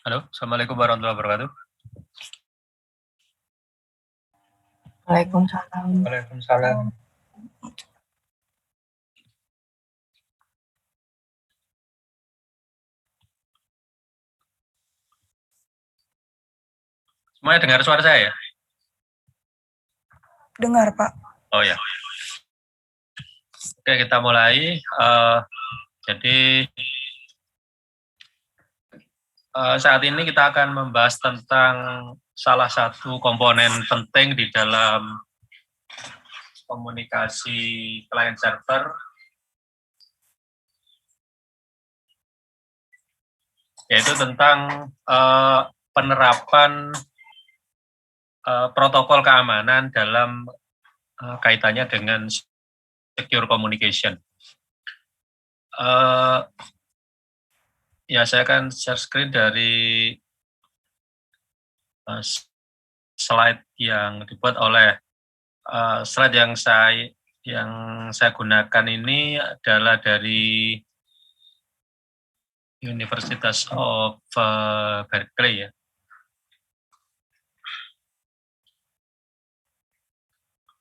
Halo, Assalamualaikum warahmatullahi wabarakatuh. Waalaikumsalam. Waalaikumsalam. Semuanya dengar suara saya ya? Dengar, Pak. Oh ya. Oke, kita mulai. Jadi saat ini kita akan membahas tentang salah satu komponen penting di dalam komunikasi client server, yaitu tentang penerapan protokol keamanan dalam kaitannya dengan secure communication. Ya, saya akan share screen dari slide yang dibuat oleh slide yang saya gunakan ini adalah dari Universitas of Berkeley ya.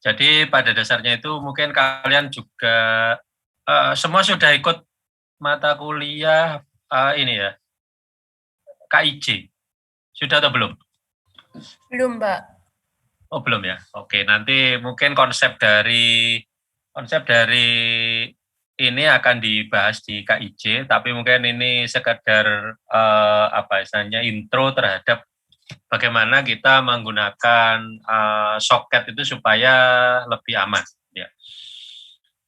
Jadi pada dasarnya itu mungkin kalian juga semua sudah ikut mata kuliah ini ya, KIJ. Sudah atau belum? Belum, Mbak. Oh, belum ya. Oke, nanti mungkin konsep dari ini akan dibahas di KIJ, tapi mungkin ini sekedar istilahnya intro terhadap bagaimana kita menggunakan soket itu supaya lebih aman. Ya.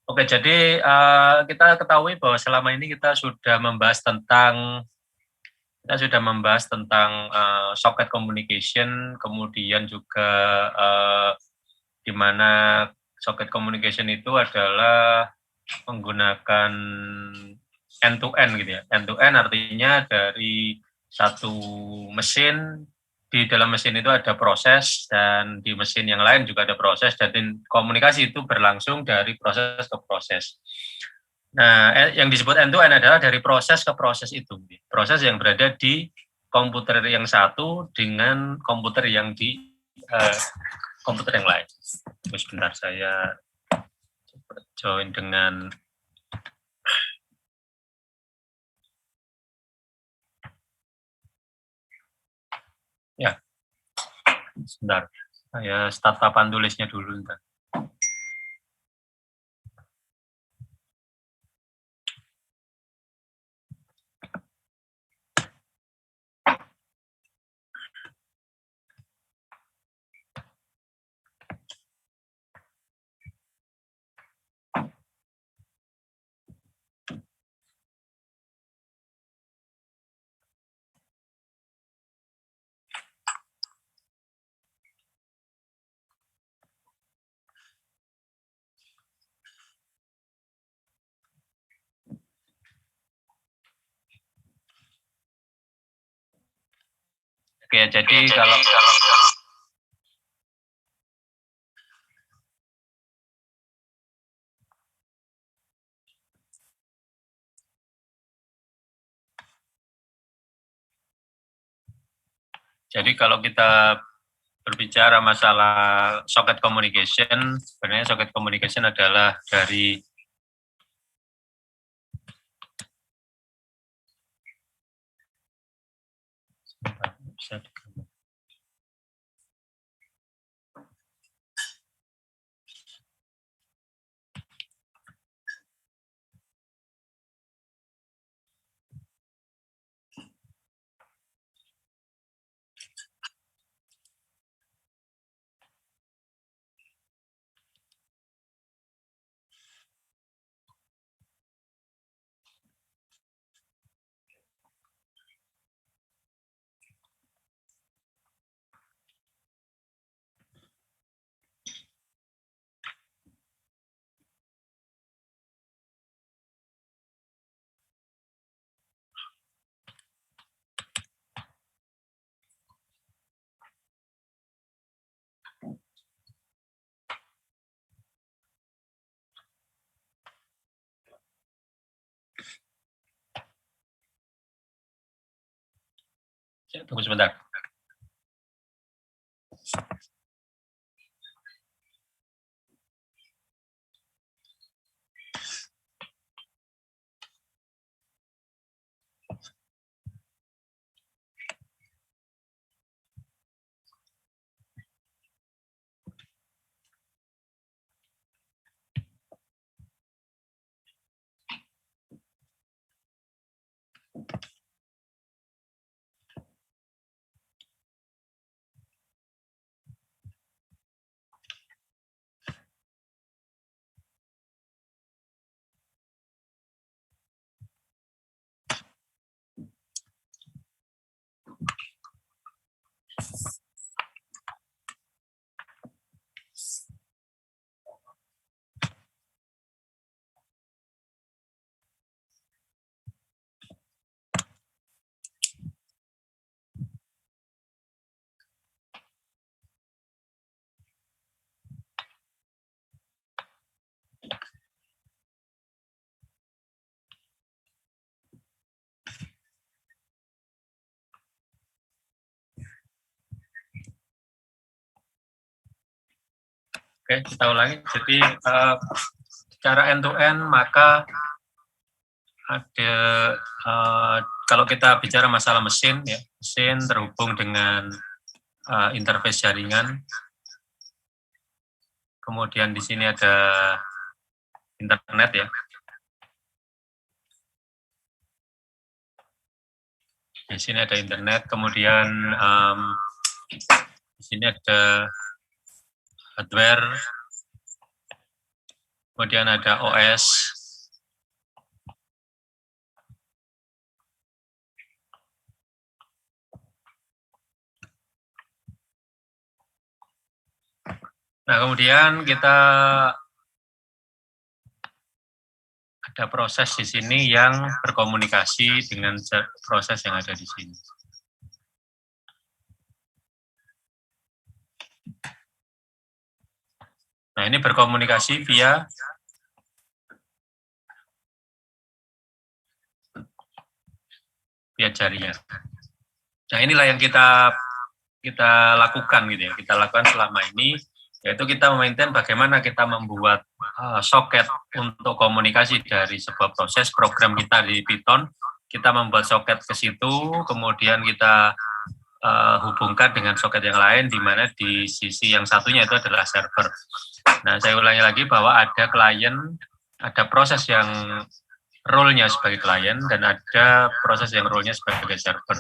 Oke, jadi kita ketahui bahwa selama ini kita sudah membahas tentang socket communication, kemudian juga di mana socket communication itu adalah menggunakan end to end gitu ya. End to end artinya dari satu mesin, di dalam mesin itu ada proses, dan di mesin yang lain juga ada proses, dan komunikasi itu berlangsung dari proses ke proses. Nah, yang disebut end to end adalah dari proses ke proses itu. Proses yang berada di komputer yang satu dengan komputer yang di komputer yang lain. Sebentar, saya join dengan ya, sebentar. Saya start papan tulisnya dulu. Bentar. Oke, jadi kalau kita berbicara masalah socket communication, sebenarnya socket communication adalah dari Tunggu sebentar. Oke, kita ulangi. Jadi secara end-to-end maka ada kalau kita bicara masalah mesin, ya, mesin terhubung dengan interface jaringan. Kemudian di sini ada internet, ya. Di sini ada internet. Kemudian di sini ada hardware, kemudian ada OS, nah kemudian kita ada proses di sini yang berkomunikasi dengan proses yang ada di sini. Nah, ini berkomunikasi via jaringan. Nah, inilah yang kita lakukan gitu ya. Kita lakukan selama ini, yaitu kita memaintain bagaimana kita membuat soket untuk komunikasi dari sebuah proses program kita di Python. Kita membuat soket ke situ, kemudian kita hubungkan dengan soket yang lain, di mana di sisi yang satunya itu adalah server. Nah, saya ulangi lagi bahwa ada klien, ada proses yang role-nya sebagai klien, dan ada proses yang role-nya sebagai server.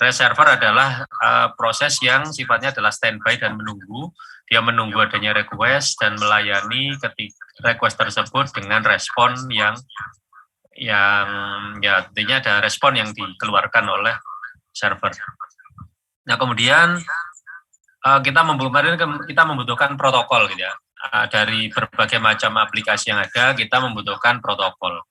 Server adalah proses yang sifatnya adalah standby dan menunggu. Dia menunggu adanya request dan melayani ketika request tersebut dengan respon yang ya artinya ada respon yang dikeluarkan oleh server. Nah, kemudian kita membutuhkan protokol gitu ya. Dari berbagai macam aplikasi yang ada, kita membutuhkan protokol.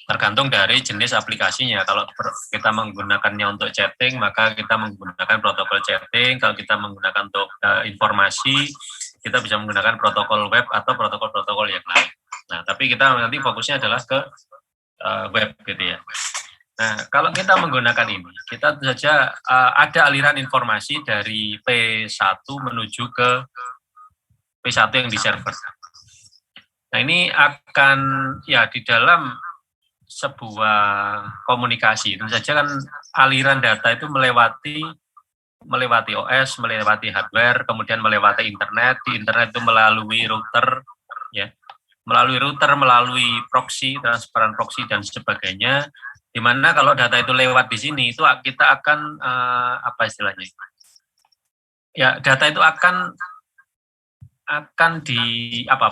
Tergantung dari jenis aplikasinya. Kalau kita menggunakannya untuk chatting, maka kita menggunakan protokol chatting. Kalau kita menggunakan untuk informasi, kita bisa menggunakan protokol web atau protokol-protokol yang lain. Nah, tapi kita nanti fokusnya adalah ke web gitu ya. Nah, kalau kita menggunakan ini, kita tentu saja ada aliran informasi dari P1 menuju ke P1 yang di server. Nah, ini akan ya di dalam sebuah komunikasi, tentu saja kan aliran data itu melewati OS, melewati hardware, kemudian melewati internet. Di internet itu melalui router, ya, melalui proxy, transparan proxy dan sebagainya. Di mana kalau data itu lewat di sini, itu kita akan apa istilahnya? Ya, data itu akan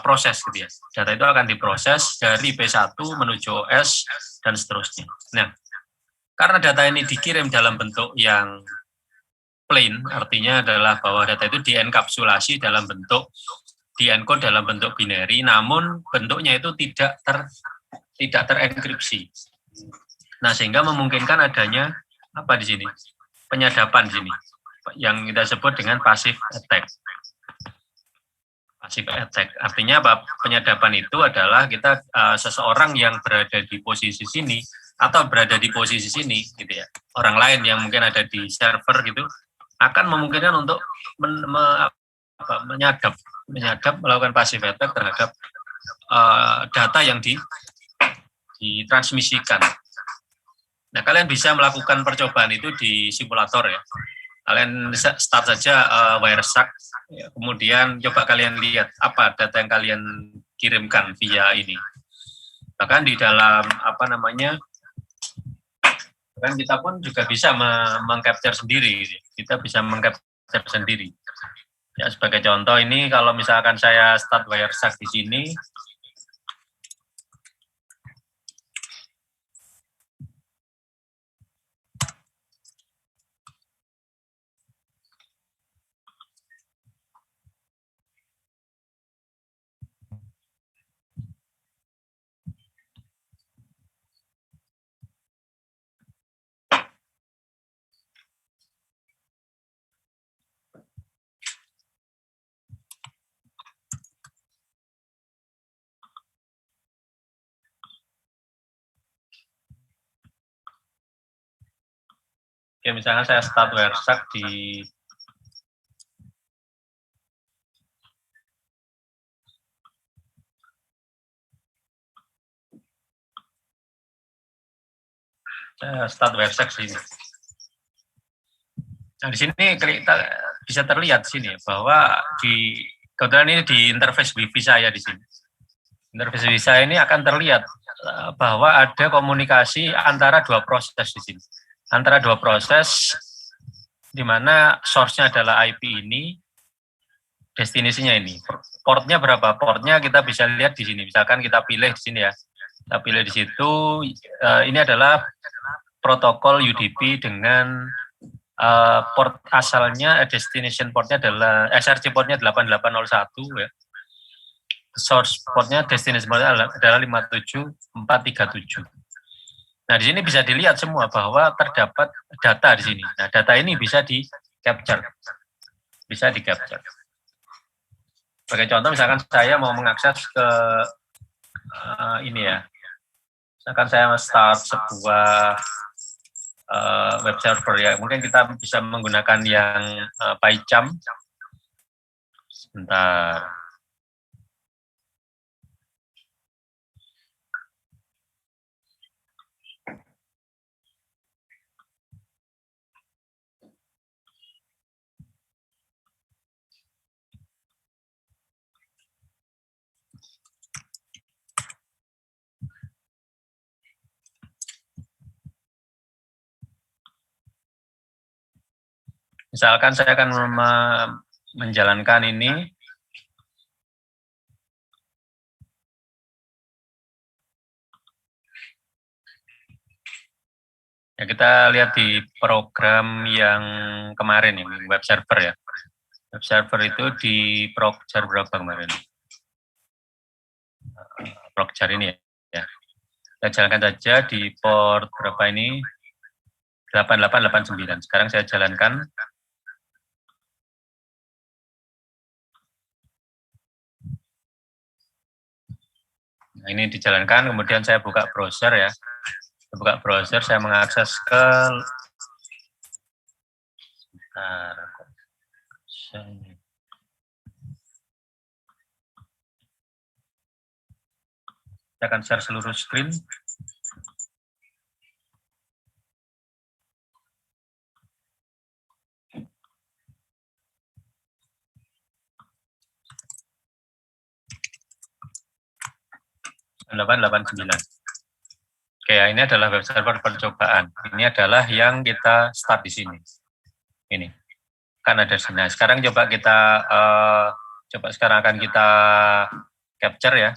proses gitu ya. Data itu akan diproses dari P1 menuju OS dan seterusnya. Nah, karena data ini dikirim dalam bentuk yang plain, artinya adalah bahwa data itu dienkapsulasi dalam bentuk di-encode dalam bentuk binary, namun bentuknya itu tidak terenkripsi. Nah, sehingga memungkinkan adanya apa di sini? Penyadapan di sini, yang kita sebut dengan passive attack. Passive attack artinya apa? Penyadapan itu adalah kita seseorang yang berada di posisi sini atau berada di posisi sini gitu ya, orang lain yang mungkin ada di server gitu akan memungkinkan untuk menyadap melakukan passive attack terhadap data yang ditransmisikan. Nah, kalian bisa melakukan percobaan itu di simulator ya. Kalian start saja Wireshark, ya, kemudian coba kalian lihat apa data yang kalian kirimkan via ini. Bahkan di dalam bahkan kita pun juga bisa mengcapture sendiri. Kita bisa mengcapture sendiri. Ya, sebagai contoh ini kalau misalkan saya start Wireshark di sini, ya misalnya saya start Wireshark di Wireshark sini. Nah, di sini kita bisa terlihat sini bahwa kebetulan ini di interface WiFi saya di sini. Interface WiFi saya ini akan terlihat bahwa ada komunikasi antara dua proses di sini. Antara dua proses di mana source-nya adalah IP ini, destinasinya ini. Portnya berapa? Portnya kita bisa lihat di sini. Misalkan kita pilih di sini ya. Kita pilih di situ, ini adalah protokol UDP dengan port asalnya, destination portnya adalah, SRC portnya 8801 ya. Source portnya, destination portnya adalah 57437. Nah, di sini bisa dilihat semua bahwa terdapat data di sini. Nah, data ini bisa di-capture. Bisa di-capture. Sebagai contoh, misalkan saya mau mengakses ke ini ya. Misalkan saya start sebuah web server ya. Mungkin kita bisa menggunakan yang PyCharm. Sebentar. Misalkan saya akan menjalankan ini. Ya, kita lihat di program yang kemarin ini, web server ya. Web server itu di Procjar berapa kemarin? Procjar ini ya. Kita jalankan saja di port berapa ini? 8889. Sekarang saya jalankan. Nah, ini dijalankan, kemudian saya buka browser ya. Saya buka browser, saya mengakses ke saya akan share seluruh screen. Oke, ini adalah web server percobaan. Ini adalah yang kita start di sini. Ini kan ada di sini. Nah, sekarang coba kita sekarang akan kita capture ya.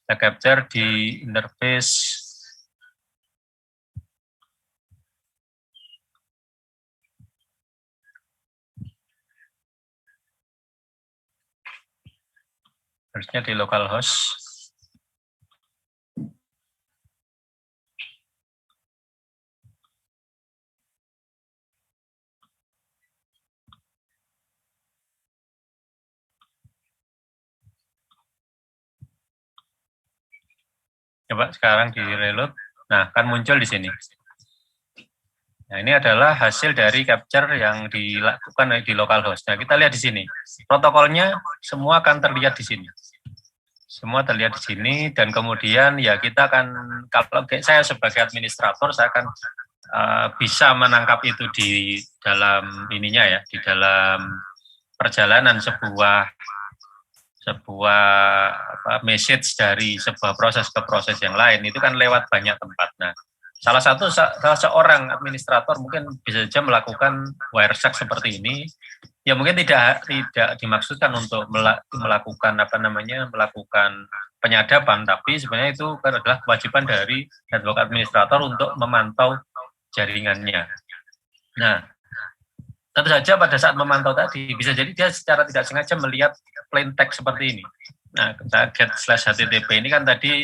Kita capture di interface harusnya di localhost. Coba sekarang di reload. Nah, kan muncul di sini. Nah, ini adalah hasil dari capture yang dilakukan di localhost. Nah, kita lihat di sini. Protokolnya semua akan terlihat di sini. Semua terlihat di sini, dan kemudian ya kita akan, kalau saya sebagai administrator, saya akan bisa menangkap itu di dalam ininya ya, di dalam perjalanan sebuah message dari sebuah proses ke proses yang lain, itu kan lewat banyak tempat. Nah, salah seorang administrator mungkin bisa saja melakukan wireshark seperti ini. Ya mungkin tidak dimaksudkan untuk melakukan melakukan penyadapan, tapi sebenarnya itu adalah kewajiban dari network administrator untuk memantau jaringannya. Nah, tentu saja pada saat memantau tadi bisa jadi dia secara tidak sengaja melihat plain text seperti ini. Nah, get/http ini kan tadi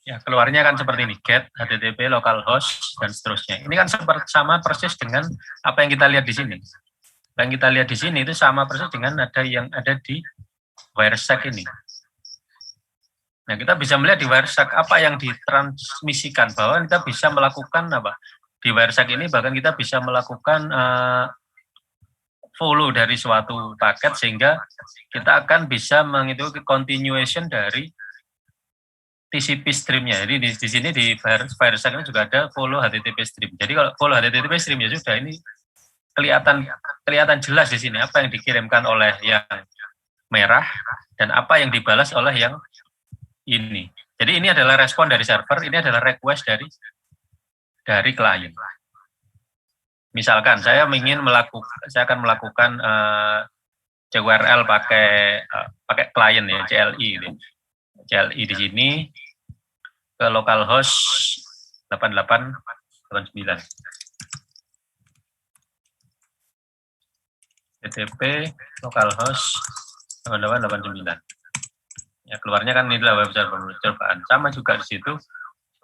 ya keluarnya kan seperti ini, get http localhost dan seterusnya. Ini kan sama persis dengan apa yang kita lihat di sini. Apa yang kita lihat di sini itu sama persis dengan yang ada di wireshark ini. Nah, kita bisa melihat di wireshark apa yang ditransmisikan, bahwa kita bisa melakukan apa di wireshark ini, bahkan kita bisa melakukan follow dari suatu paket, sehingga kita akan bisa mengikuti continuation dari TCP streamnya. Jadi di sini di wireshark ini juga ada follow HTTP stream. Jadi kalau follow HTTP stream ya sudah, ini kelihatan jelas di sini apa yang dikirimkan oleh yang merah dan apa yang dibalas oleh yang ini. Jadi ini adalah respon dari server, ini adalah request dari klien. Misalkan saya akan melakukan CWRL pakai klien ya, CLI ini. CLI di sini ke localhost 8889. TTP localhost 8889. Ya, keluarnya kan ini adalah web server percobaan. Sama juga di situ,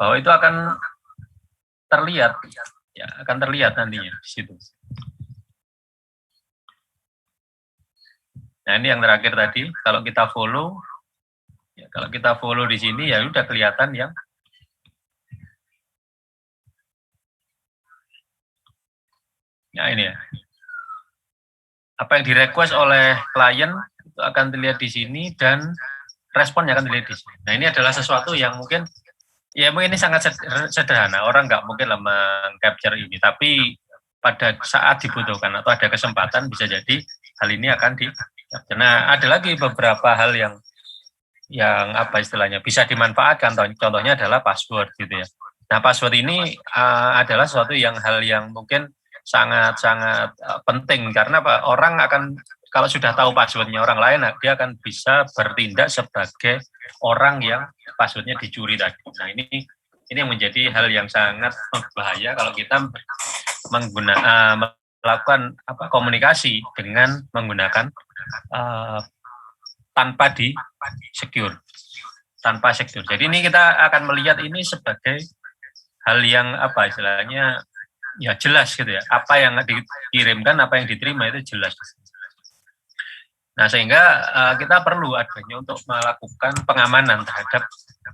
bahwa itu akan terlihat, ya akan terlihat nantinya di situ. Nah, ini yang terakhir tadi, kalau kita follow, ya kalau kita follow di sini ya udah kelihatan yang nah ini ya. Apa yang direquest oleh klien itu akan dilihat di sini, dan responnya akan dilihat di sini. Nah, ini adalah sesuatu yang mungkin ini sangat sederhana, orang nggak mungkin lah meng-capture ini, tapi pada saat dibutuhkan atau ada kesempatan bisa jadi hal ini akan di-capture. Nah, ada lagi beberapa hal yang apa istilahnya bisa dimanfaatkan, contohnya adalah password gitu ya. Nah, password ini adalah hal yang mungkin sangat-sangat penting, karena apa? Orang akan, kalau sudah tahu passwordnya orang lain, dia akan bisa bertindak sebagai orang yang passwordnya dicuri tadi. Nah, ini yang menjadi hal yang sangat berbahaya kalau kita melakukan komunikasi dengan menggunakan tanpa secure. Jadi ini kita akan melihat ini sebagai hal yang istilahnya ya jelas gitu ya. Apa yang dikirimkan, apa yang diterima itu jelas. Nah, sehingga kita perlu adanya untuk melakukan pengamanan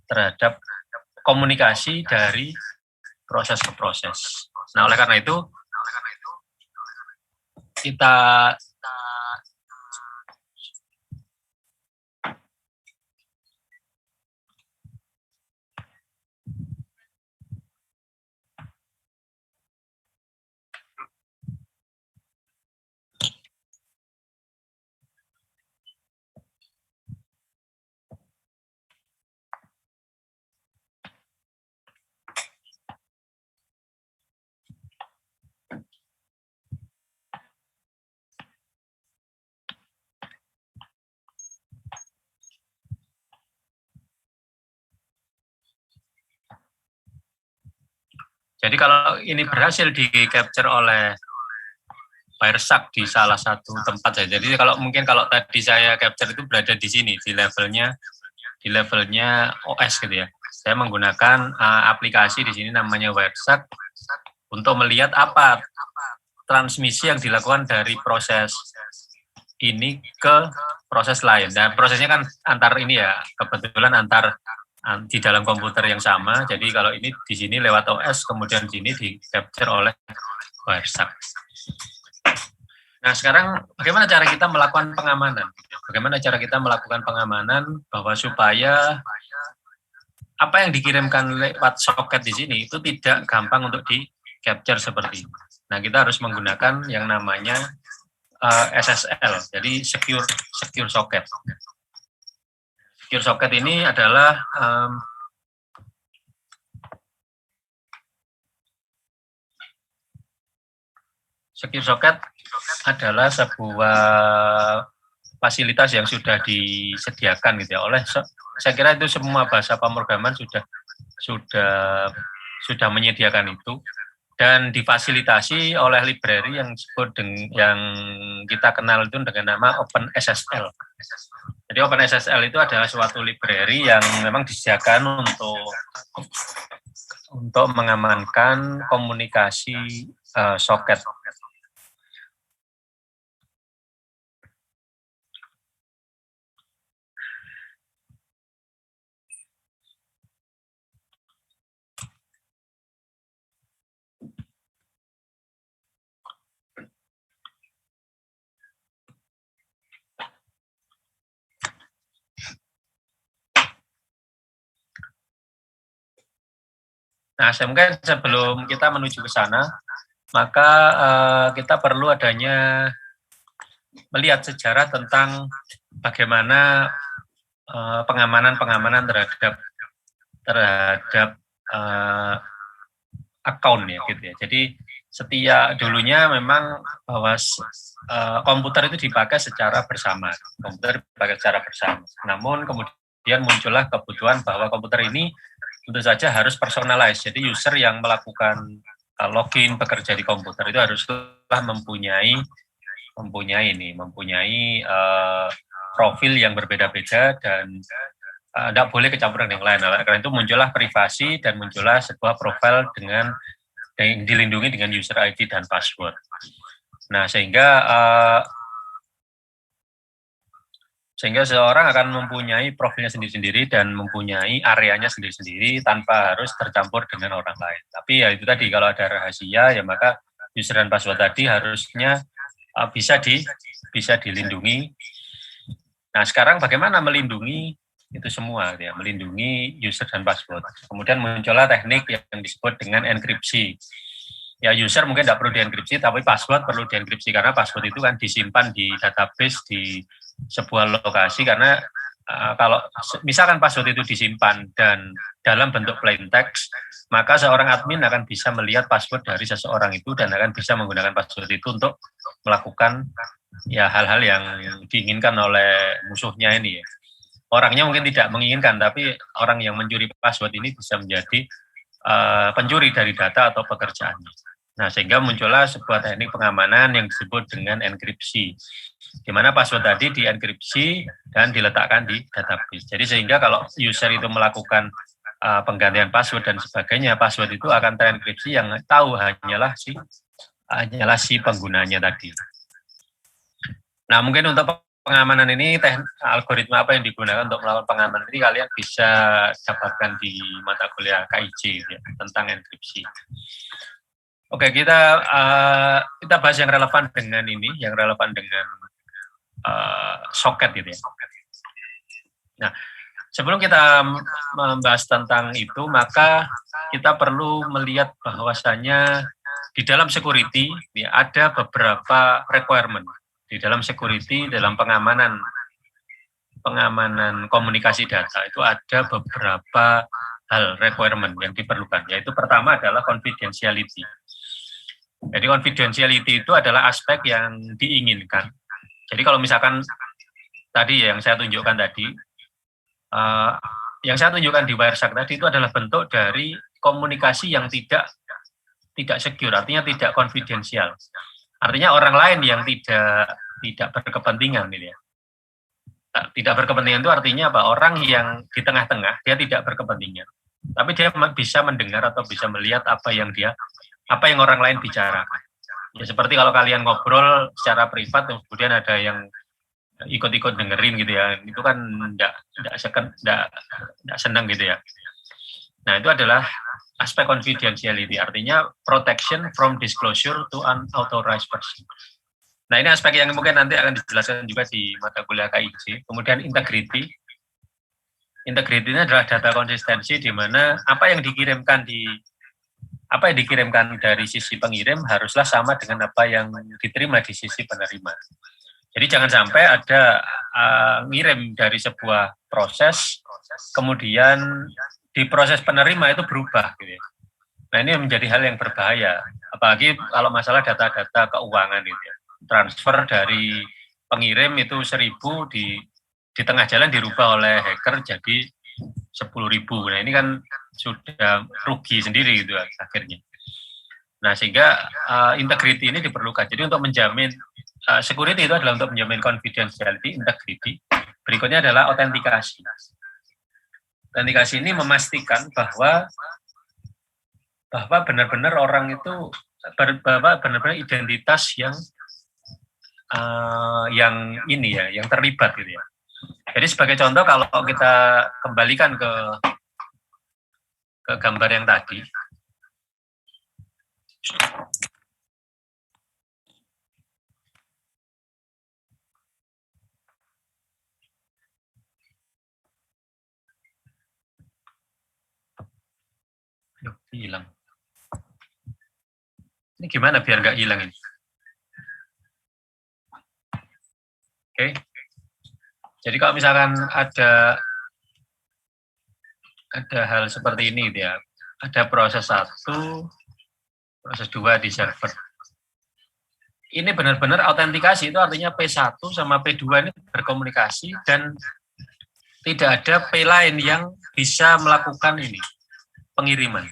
terhadap komunikasi dari proses ke proses. Nah, oleh karena itu kita Jadi kalau ini berhasil di-capture oleh Wireshark di salah satu tempat saja. Jadi kalau tadi saya capture itu berada di sini, di levelnya OS gitu ya. Saya menggunakan aplikasi di sini namanya Wireshark untuk melihat apa transmisi yang dilakukan dari proses ini ke proses lain. Dan prosesnya kan kebetulan antar di dalam komputer yang sama. Jadi kalau ini di sini lewat OS, kemudian di sini di capture oleh Wireshark. Nah, sekarang bagaimana cara kita melakukan pengamanan? Bagaimana cara kita melakukan pengamanan bahwa supaya apa yang dikirimkan lewat soket di sini itu tidak gampang untuk di-capture seperti ini. Nah, kita harus menggunakan yang namanya SSL, jadi secure socket. Secure socket ini adalah secure socket adalah sebuah fasilitas yang sudah disediakan gitu ya oleh, saya kira itu semua bahasa pemrograman sudah menyediakan itu, dan difasilitasi oleh library yang kita kenal itu dengan nama OpenSSL. Jadi OpenSSL itu adalah suatu library yang memang disediakan untuk mengamankan komunikasi soket. Nah, mungkin sebelum kita menuju ke sana, maka kita perlu adanya melihat sejarah tentang bagaimana pengamanan terhadap account ya gitu ya. Jadi dulunya memang bahwa komputer itu dipakai secara bersama. Namun kemudian muncullah kebutuhan bahwa komputer ini tentu saja harus personalized. Jadi user yang melakukan login bekerja di komputer itu haruslah mempunyai profil yang berbeda-beda dan tidak boleh kecampuran yang lain. Karena itu muncullah privasi dan muncullah sebuah profil dengan dilindungi dengan user ID dan password. Nah, sehingga seseorang akan mempunyai profilnya sendiri-sendiri dan mempunyai areanya sendiri-sendiri tanpa harus tercampur dengan orang lain. Tapi ya itu tadi, kalau ada rahasia ya maka user dan password tadi harusnya bisa dilindungi. Nah, sekarang bagaimana melindungi itu semua ya, melindungi user dan password. Kemudian muncullah teknik yang disebut dengan enkripsi. Ya, user mungkin tidak perlu dienkripsi, tapi password perlu dienkripsi karena password itu kan disimpan di database di sebuah lokasi, karena kalau misalkan password itu disimpan dan dalam bentuk plain text, maka seorang admin akan bisa melihat password dari seseorang itu dan akan bisa menggunakan password itu untuk melakukan ya hal-hal yang diinginkan oleh musuhnya ini ya. Orangnya mungkin tidak menginginkan, tapi orang yang mencuri password ini bisa menjadi pencuri dari data atau pekerjaannya. Nah, sehingga muncullah sebuah teknik pengamanan yang disebut dengan enkripsi, di mana password tadi dienkripsi dan diletakkan di database. Jadi sehingga kalau user itu melakukan penggantian password dan sebagainya, password itu akan terenkripsi, yang tahu hanyalah si penggunanya tadi. Nah, mungkin untuk pengamanan ini, algoritma apa yang digunakan untuk melakukan pengamanan ini kalian bisa dapatkan di mata kuliah KIJ ya, tentang enkripsi. Oke, kita bahas yang relevan dengan ini, yang relevan dengan soket gitu ya. Nah, sebelum kita membahas tentang itu, maka kita perlu melihat bahwasannya di dalam security ya, ada beberapa requirement. Di dalam security, dalam pengamanan komunikasi data itu ada beberapa hal requirement yang diperlukan, yaitu pertama adalah confidentiality. Jadi confidentiality itu adalah aspek yang diinginkan. Jadi kalau misalkan tadi yang saya tunjukkan tadi, yang saya tunjukkan di Wireshark tadi itu adalah bentuk dari komunikasi yang tidak tidak secure, artinya tidak konfidensial. Artinya orang lain yang tidak berkepentingan gitu ya. Tidak berkepentingan itu artinya apa? Orang yang di tengah-tengah dia tidak berkepentingan, tapi dia bisa mendengar atau bisa melihat apa yang orang lain bicarakan. Ya seperti kalau kalian ngobrol secara privat, kemudian ada yang ikut-ikut dengerin gitu ya, itu kan enggak senang gitu ya. Nah itu adalah aspek confidentiality, artinya protection from disclosure to unauthorized person. Nah ini aspek yang mungkin nanti akan dijelaskan juga di mata kuliah KIJ. Kemudian integrity. Integrity ini adalah data konsistensi di mana apa yang dikirimkan dari sisi pengirim haruslah sama dengan apa yang diterima di sisi penerima. Jadi jangan sampai ada ngirim dari sebuah proses, kemudian di proses penerima itu berubah gitu ya. Nah ini menjadi hal yang berbahaya, apalagi kalau masalah data-data keuangan gitu ya. Transfer dari pengirim itu 1.000 di tengah jalan dirubah oleh hacker jadi 10.000. Nah ini kan sudah rugi sendiri gitu akhirnya. Nah sehingga integrity ini diperlukan. Jadi untuk menjamin security itu adalah untuk menjamin confidentiality, integrity. Berikutnya adalah autentikasi. Autentikasi ini memastikan bahwa benar-benar orang itu benar-benar identitas yang terlibat gitu ya. Jadi sebagai contoh kalau kita kembalikan ke gambar yang tadi. Hilang. Ini gimana biar nggak hilang ini? Oke. Jadi kalau misalkan ada hal seperti ini ya, ada proses 1, proses 2 di server. Ini benar-benar autentikasi, itu artinya P1 sama P2 ini berkomunikasi dan tidak ada P lain yang bisa melakukan ini, pengiriman.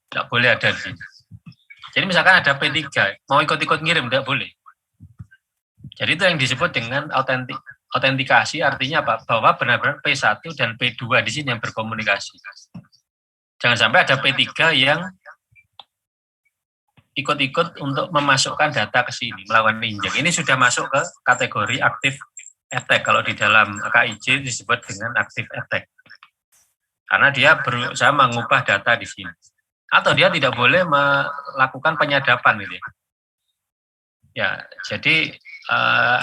Tidak boleh ada di sini. Jadi misalkan ada P3, mau ikut-ikut ngirim, tidak boleh. Jadi itu yang disebut dengan autentikasi, artinya apa? Bahwa benar-benar P1 dan P2 di sini yang berkomunikasi. Jangan sampai ada P3 yang ikut-ikut untuk memasukkan data ke sini, melakukan injek. Ini sudah masuk ke kategori active attack. Kalau di dalam KIJ disebut dengan active attack. Karena dia berusaha mengubah data di sini. Atau dia tidak boleh melakukan penyadapan gitu ya. Ya, jadi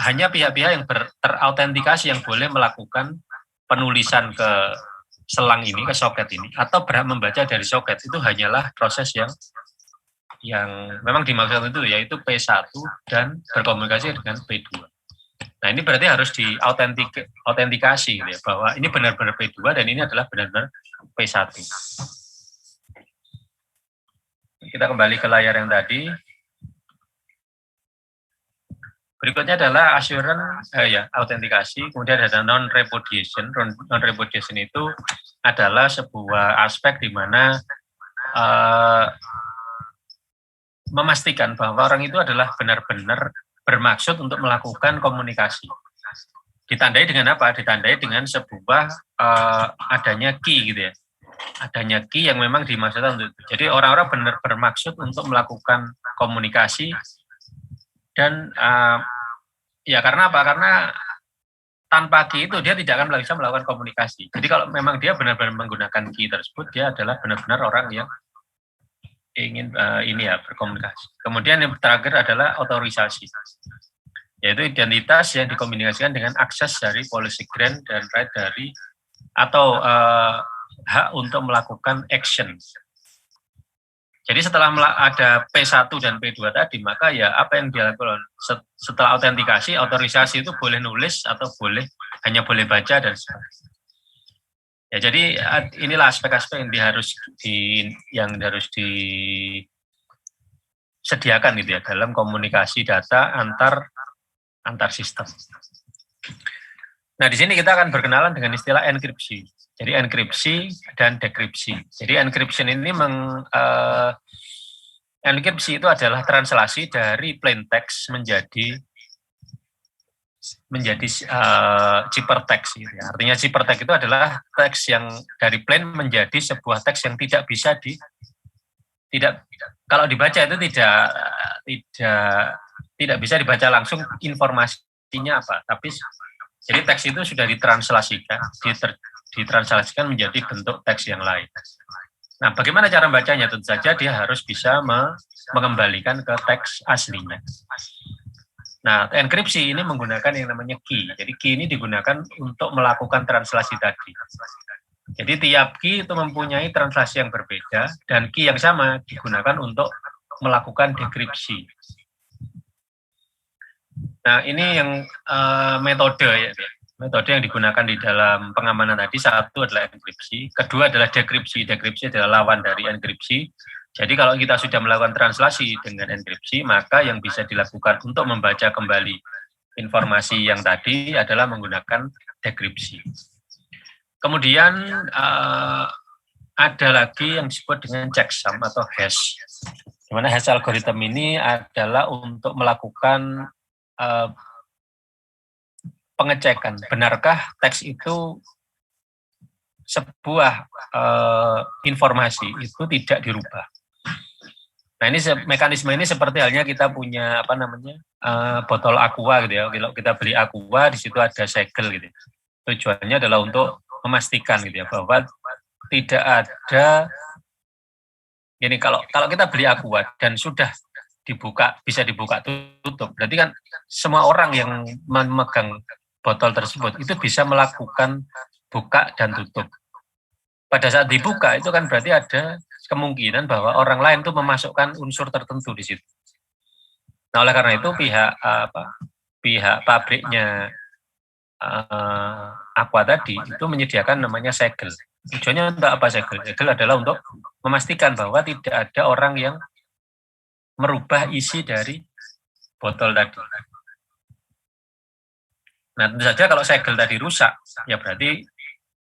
hanya pihak-pihak yang terautentikasi yang boleh melakukan penulisan ke selang ini, ke soket ini, atau berhak membaca dari soket. Itu hanyalah proses yang memang dimaksud itu, yaitu P1 dan berkomunikasi dengan P2. Nah ini berarti harus diautentikasi gitu ya, bahwa ini benar-benar P2 dan ini adalah benar-benar P1. Kita kembali ke layar yang tadi. Berikutnya adalah assurance, autentikasi, kemudian ada non-repudiation. Non-repudiation itu adalah sebuah aspek di mana memastikan bahwa orang itu adalah benar-benar bermaksud untuk melakukan komunikasi. Ditandai dengan apa? Ditandai dengan sebuah adanya key gitu ya. Adanya key yang memang dimaksudkan untuk itu. Jadi orang-orang benar bermaksud untuk melakukan komunikasi. Dan karena apa? Karena tanpa key itu dia tidak akan bisa melakukan komunikasi. Jadi kalau memang dia benar-benar menggunakan key tersebut, dia adalah benar-benar orang yang ingin berkomunikasi. Kemudian yang terakhir adalah otorisasi, yaitu identitas yang dikomunikasikan dengan akses dari policy grant dan right dari atau hak untuk melakukan action. Jadi setelah ada P1 dan P2 tadi, maka ya apa yang dilakukan setelah autentikasi, otorisasi itu boleh nulis atau hanya boleh baca dan sebagainya. Ya jadi inilah aspek-aspek yang harus disediakan gitu ya dalam komunikasi data antar sistem. Nah di sini kita akan berkenalan dengan istilah enkripsi. Jadi enkripsi dan dekripsi. Jadi encryption ini Enkripsi itu adalah translasi dari plain text menjadi ciphertext gitu ya. Artinya ciphertext itu adalah teks yang dari plain menjadi sebuah teks yang tidak bisa tidak kalau dibaca itu tidak bisa dibaca langsung informasinya apa, tapi jadi teks itu sudah ditranslasikan menjadi bentuk teks yang lain. Nah, bagaimana cara bacanya? Tentu saja dia harus bisa mengembalikan ke teks aslinya. Nah, enkripsi ini menggunakan yang namanya key. Jadi key ini digunakan untuk melakukan translasi tadi. Jadi tiap key itu mempunyai translasi yang berbeda dan key yang sama digunakan untuk melakukan dekripsi. Nah, ini yang metode ya. Metode yang digunakan di dalam pengamanan tadi, satu adalah enkripsi, kedua adalah dekripsi. Dekripsi adalah lawan dari enkripsi. Jadi kalau kita sudah melakukan translasi dengan enkripsi, maka yang bisa dilakukan untuk membaca kembali informasi yang tadi adalah menggunakan dekripsi. Kemudian ada lagi yang disebut dengan checksum atau hash. Di mana hash algorithm ini adalah untuk melakukan pengecekan, benarkah teks itu sebuah informasi itu tidak dirubah. Nah, ini mekanisme ini seperti halnya kita punya botol aqua gitu ya. Kalau kita beli aqua di situ ada segel gitu. Tujuannya adalah untuk memastikan gitu ya bahwa tidak ada ini kalau kita beli aqua dan sudah bisa dibuka tutup, berarti kan semua orang yang memegang botol tersebut itu bisa melakukan buka dan tutup. Pada saat dibuka itu kan berarti ada kemungkinan bahwa orang lain tuh memasukkan unsur tertentu di situ. Nah, oleh karena itu pihak pabriknya aqua tadi itu menyediakan namanya segel. Tujuannya untuk apa segel? Segel adalah untuk memastikan bahwa tidak ada orang yang merubah isi dari botol tadi. Nah, tentu saja kalau segel tadi rusak, ya berarti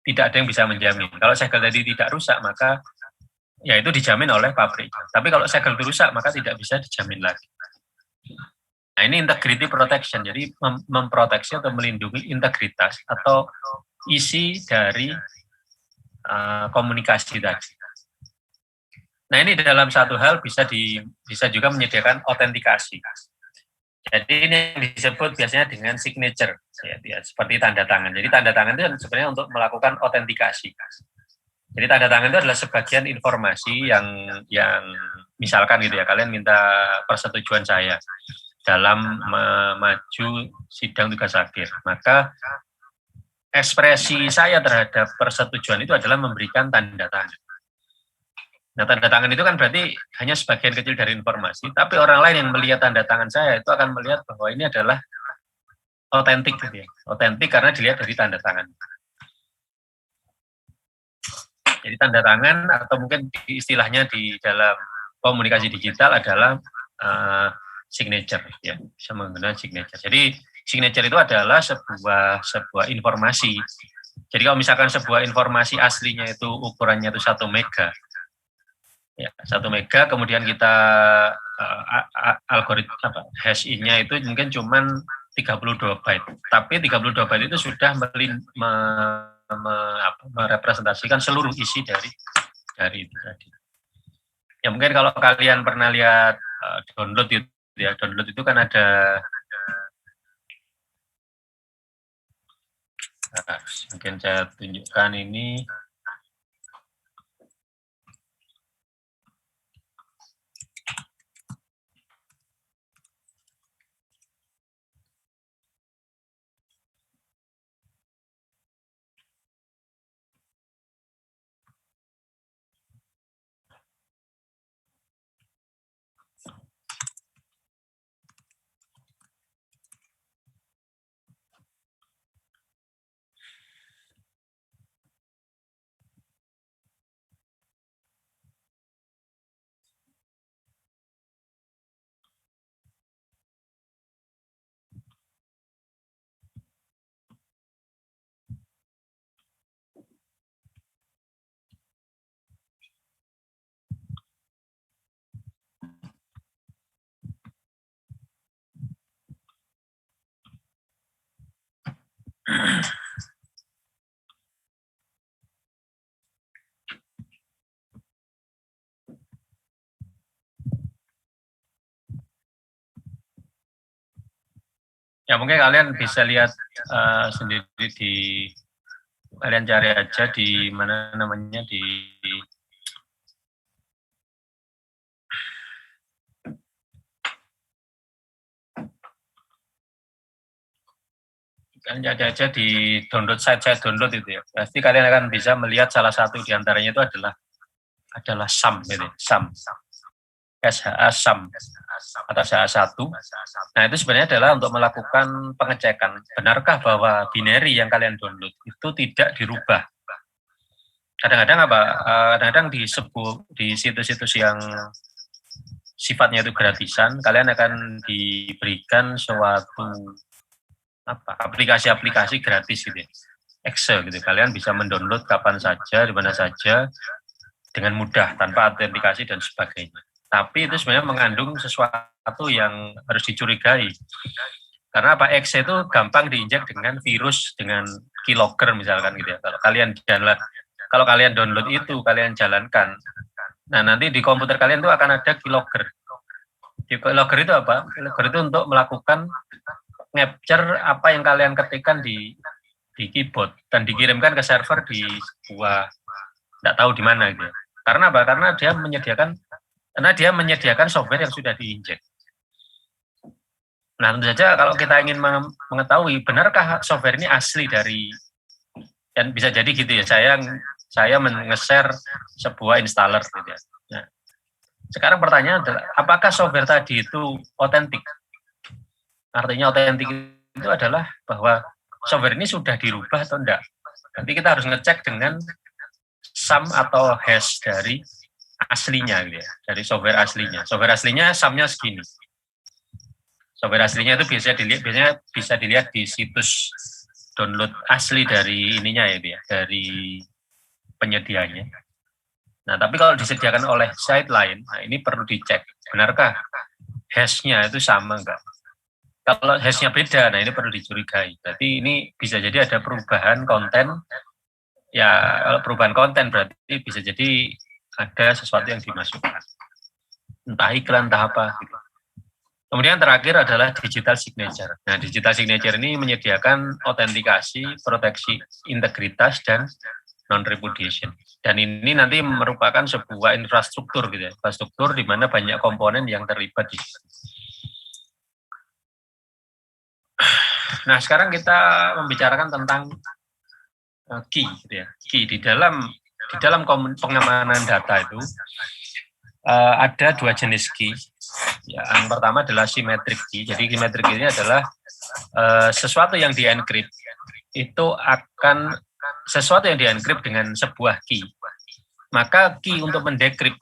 tidak ada yang bisa menjamin. Kalau segel tadi tidak rusak, maka ya itu dijamin oleh pabrik. Tapi kalau segel itu rusak, maka tidak bisa dijamin lagi. Nah, ini integrity protection, jadi memproteksi atau melindungi integritas atau isi dari komunikasi tadi. Nah, ini dalam satu hal bisa juga menyediakan autentikasi. Jadi ini yang disebut biasanya dengan signature, ya, seperti tanda tangan. Jadi tanda tangan itu sebenarnya untuk melakukan autentikasi. Jadi tanda tangan itu adalah sebagian informasi yang misalkan gitu ya, kalian minta persetujuan saya dalam maju sidang tugas akhir. Maka ekspresi saya terhadap persetujuan itu adalah memberikan tanda tangan. Nah, tanda tangan itu kan berarti hanya sebagian kecil dari informasi, tapi orang lain yang melihat tanda tangan saya itu akan melihat bahwa ini adalah otentik gitu ya. Otentik karena dilihat dari tanda tangan. Jadi tanda tangan atau mungkin istilahnya di dalam komunikasi digital adalah signature ya, bisa menggunakan signature. Jadi signature itu adalah sebuah informasi. Jadi kalau misalkan sebuah informasi aslinya itu ukurannya itu 1 mega, ya 1 mega, kemudian kita algoritma hash-nya itu mungkin cuman 32 byte, tapi 32 byte itu sudah merepresentasikan seluruh isi dari itu tadi. Ya mungkin kalau kalian pernah lihat download itu kan ada mungkin saya tunjukkan ini. Ya mungkin kalian bisa lihat sendiri kalian cari aja di mana namanya di kalian cari aja di download site download itu ya. Pasti kalian akan bisa melihat salah satu di antaranya itu adalah SAM gitu, SAM. SHA SAM atau SHA 1. Nah, itu sebenarnya adalah untuk melakukan pengecekan. Benarkah bahwa binary yang kalian download itu tidak dirubah? Kadang-kadang kadang-kadang di situs-situs yang sifatnya itu gratisan, kalian akan diberikan suatu aplikasi-aplikasi gratis gitu. Excel gitu. Kalian bisa mendownload kapan saja, di mana saja dengan mudah tanpa autentikasi dan sebagainya. Tapi itu sebenarnya mengandung sesuatu yang harus dicurigai. Karena apa? Excel itu gampang diinjak dengan virus, dengan keylogger misalkan gitu ya. Kalau kalian download itu, kalian jalankan. Nah, nanti di komputer kalian itu akan ada keylogger. Keylogger itu apa? Keylogger itu untuk melakukan capture apa yang kalian ketikkan di keyboard dan dikirimkan ke server di sebuah tidak tahu di mana gitu. Karena apa? Karena dia menyediakan software yang sudah diinjek. Nah, tentu saja kalau kita ingin mengetahui benarkah software ini asli dari, dan bisa jadi gitu ya, saya nge-share sebuah installer gitu ya. Nah, sekarang pertanyaan adalah apakah software tadi itu otentik? Artinya otentik itu adalah bahwa software ini sudah dirubah atau enggak. Nanti kita harus ngecek dengan SAM atau hash dari aslinya gitu ya, dari software aslinya. Software aslinya SAM-nya segini. Software aslinya itu biasanya bisa dilihat di situs download asli dari ininya ya, dari penyedianya. Nah, tapi kalau disediakan oleh site lain, nah ini perlu dicek, benarkah hash-nya itu sama enggak? Kalau hash-nya beda, nah ini perlu dicurigai. Berarti ini bisa jadi ada perubahan konten. Ya, kalau perubahan konten berarti bisa jadi ada sesuatu yang dimasukkan. Entah iklan, entah apa. Gitu. Kemudian terakhir adalah digital signature. Nah, digital signature ini menyediakan autentikasi, proteksi integritas, dan non-repudiation. Dan ini nanti merupakan sebuah infrastruktur gitu ya. Infrastruktur di mana banyak komponen yang terlibat di situ. Nah, sekarang kita membicarakan tentang key gitu ya. Key di dalam pengamanan data itu ada dua jenis key. Ya, yang pertama adalah symmetric key. Jadi symmetric key ini adalah sesuatu yang di-encrypt itu akan sesuatu yang di-encrypt dengan sebuah key. Maka key untuk mendecrypt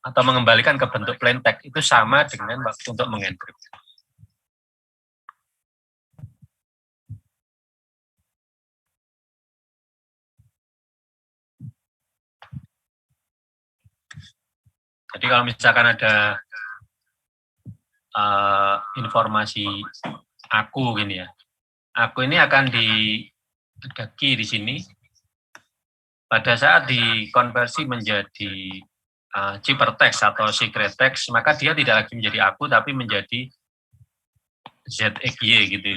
atau mengembalikan ke bentuk plain text itu sama dengan waktu untuk mengencrypt. Jadi kalau misalkan ada informasi aku gini ya, aku ini akan ada key di sini. Pada saat dikonversi menjadi ciphertext atau secret text, maka dia tidak lagi menjadi aku, tapi menjadi ZXY gitu,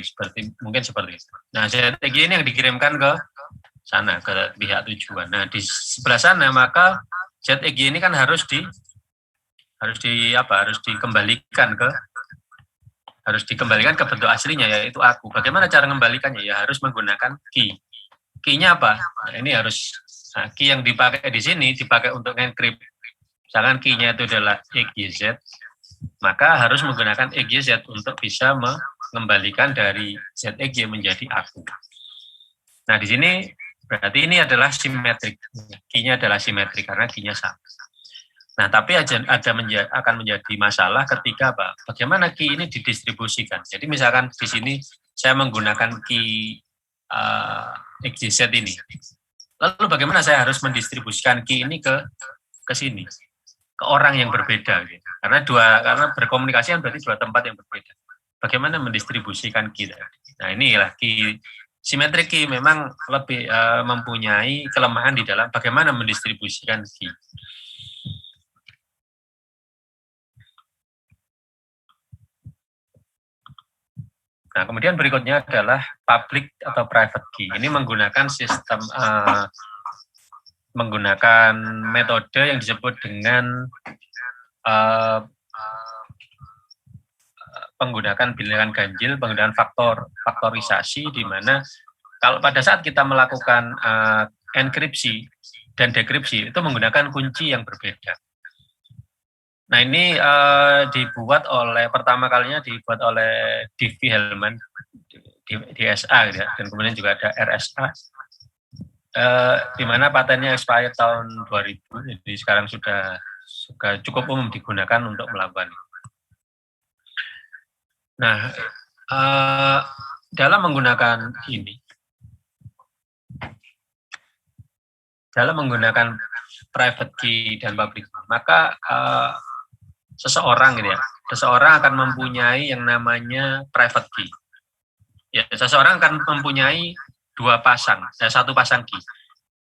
mungkin seperti itu. Nah, ZXY ini yang dikirimkan ke sana, ke pihak tujuan. Nah, di sebelah sana maka ZXY ini kan harus dikembalikan ke bentuk aslinya, yaitu aku. Bagaimana cara mengembalikannya? Ya harus menggunakan key. Key-nya apa? Nah, ini key yang dipakai di sini dipakai untuk encrypt. Misalkan key-nya itu adalah XYZ, maka harus menggunakan XYZ untuk bisa mengembalikan dari ZXY menjadi aku. Nah, di sini berarti ini adalah simetrik. Key-nya adalah simetrik karena key-nya sama. Nah, tapi akan menjadi masalah ketika apa? Bagaimana key ini didistribusikan. Jadi misalkan di sini saya menggunakan key XYZ ini. Lalu bagaimana saya harus mendistribusikan key ini ke sini, ke orang yang berbeda gitu. Karena berkomunikasi kan berarti dua tempat yang berbeda. Bagaimana mendistribusikan key? Nah, inilah key symmetric key memang lebih mempunyai kelemahan di dalam bagaimana mendistribusikan key. Nah, kemudian berikutnya adalah public atau private key. Ini menggunakan sistem menggunakan metode yang disebut dengan penggunaan bilangan ganjil, penggunaan faktorisasi, di mana kalau pada saat kita melakukan enkripsi dan dekripsi itu menggunakan kunci yang berbeda. Nah, ini pertama kalinya dibuat oleh D.V. Hellman di SA, gitu ya, dan kemudian juga ada RSA, di mana patennya expired tahun 2000, jadi sekarang sudah cukup umum digunakan untuk melakukan. Nah, dalam menggunakan private key dan public key, maka seseorang akan mempunyai yang namanya private key. Ya, seseorang akan mempunyai satu pasang key.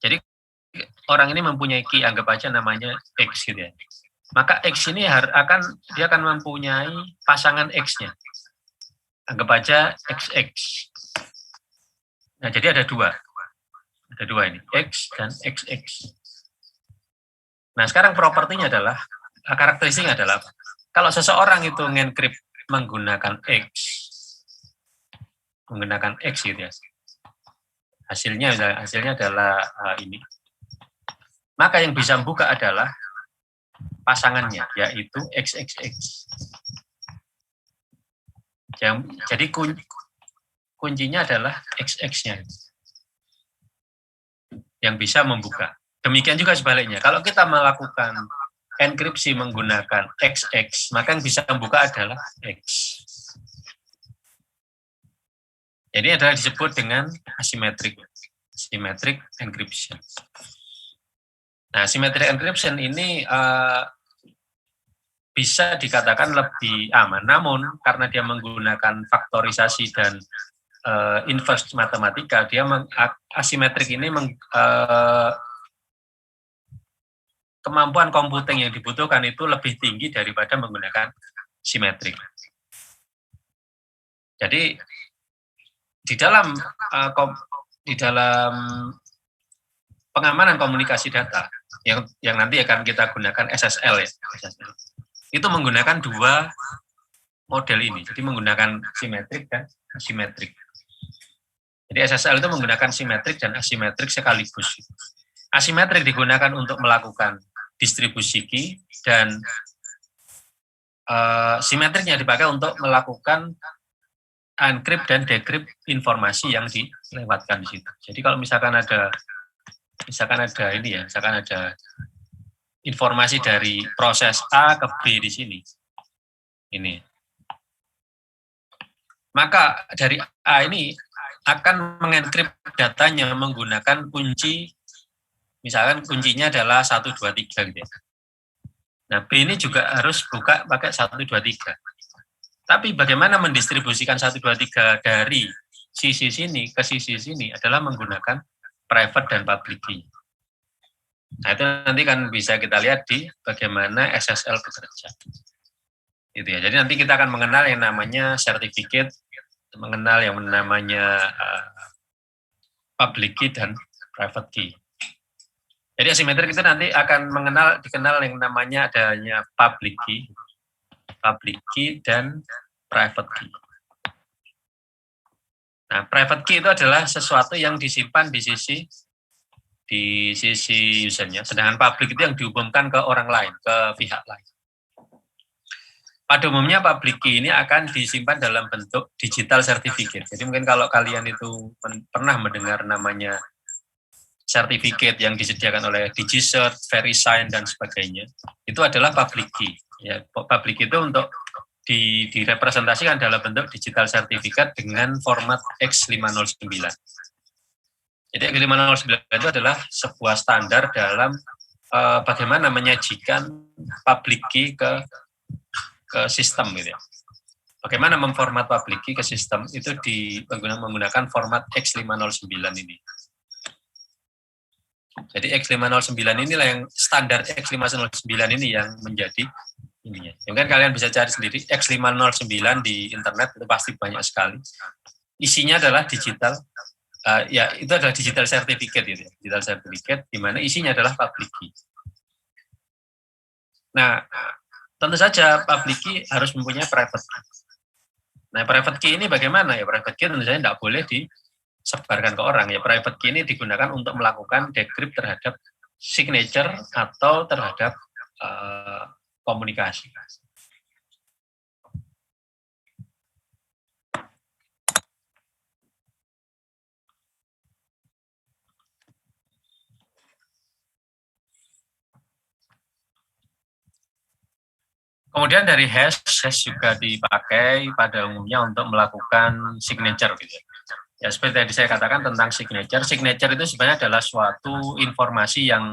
Jadi orang ini mempunyai key, anggap aja namanya X gitu ya. Maka X ini dia akan mempunyai pasangan X-nya. Anggap aja XX. Nah, jadi ada dua ini, X dan XX. Nah, sekarang propertinya adalah, karakteristiknya adalah, kalau seseorang itu ngencrypt menggunakan X gitu ya, hasilnya adalah ini, maka yang bisa membuka adalah pasangannya, yaitu XXX. Jadi kuncinya adalah XX-nya yang bisa membuka. Demikian juga sebaliknya, kalau kita melakukan enkripsi menggunakan XX, maka yang bisa membuka adalah X. Jadi adalah disebut dengan asymmetric encryption. Nah, asymmetric encryption ini bisa dikatakan lebih aman, namun karena dia menggunakan faktorisasi dan inverse matematika, asymmetric ini kemampuan komputing yang dibutuhkan itu lebih tinggi daripada menggunakan simetrik. Jadi di dalam pengamanan komunikasi data yang nanti akan kita gunakan SSL ya, itu menggunakan dua model ini. Jadi menggunakan simetrik dan asimetrik. Jadi SSL itu menggunakan simetrik dan asimetrik sekaligus. Asimetrik digunakan untuk melakukan distribusi key, dan simetriknya dipakai untuk melakukan encrypt dan decrypt informasi yang dilewatkan di situ. Jadi kalau misalkan ada informasi dari proses A ke B di sini, maka dari A ini akan mengencrypt datanya menggunakan kunci, misalkan kuncinya adalah 1, 2, 3 gitu ya. Nah, B ini juga harus buka pakai 1, 2, 3. Tapi bagaimana mendistribusikan 1, 2, 3 dari sisi sini ke sisi sini adalah menggunakan private dan public key. Nah, itu nanti kan bisa kita lihat di bagaimana SSL bekerja. Gitu ya. Jadi nanti kita akan mengenal yang namanya certificate, mengenal yang namanya public key dan private key. Jadi asimetrik itu nanti akan dikenal yang namanya adanya public key dan private key. Nah, private key itu adalah sesuatu yang disimpan di sisi usernya, sedangkan public itu yang diumumkan ke orang lain, ke pihak lain. Pada umumnya public key ini akan disimpan dalam bentuk digital certificate. Jadi mungkin kalau kalian itu pernah mendengar namanya sertifikat yang disediakan oleh DigiCert, VeriSign, dan sebagainya, itu adalah public key. Ya, public key itu untuk direpresentasikan dalam bentuk digital sertifikat dengan format X509. Jadi X509 itu adalah sebuah standar dalam bagaimana menyajikan public key ke sistem gitu ya. Bagaimana memformat public key ke sistem itu menggunakan format X509 ini. Jadi X509 inilah yang standar X509 ini yang menjadi ininya. Mungkin kalian bisa cari sendiri X509 di internet, itu pasti banyak sekali. Isinya adalah digital, ya itu adalah digital certificate gitu ya. Digital certificate di mana isinya adalah public key. Nah, tentu saja public key harus mempunyai private key. Nah, private key ini bagaimana ya? Private key tentu saja tidak boleh disebarkan ke orang ya. Private key ini digunakan untuk melakukan decrypt terhadap signature atau terhadap komunikasi. Kemudian dari hash juga dipakai pada umumnya untuk melakukan signature gitu ya. Ya seperti tadi saya katakan tentang signature. Signature itu sebenarnya adalah suatu informasi yang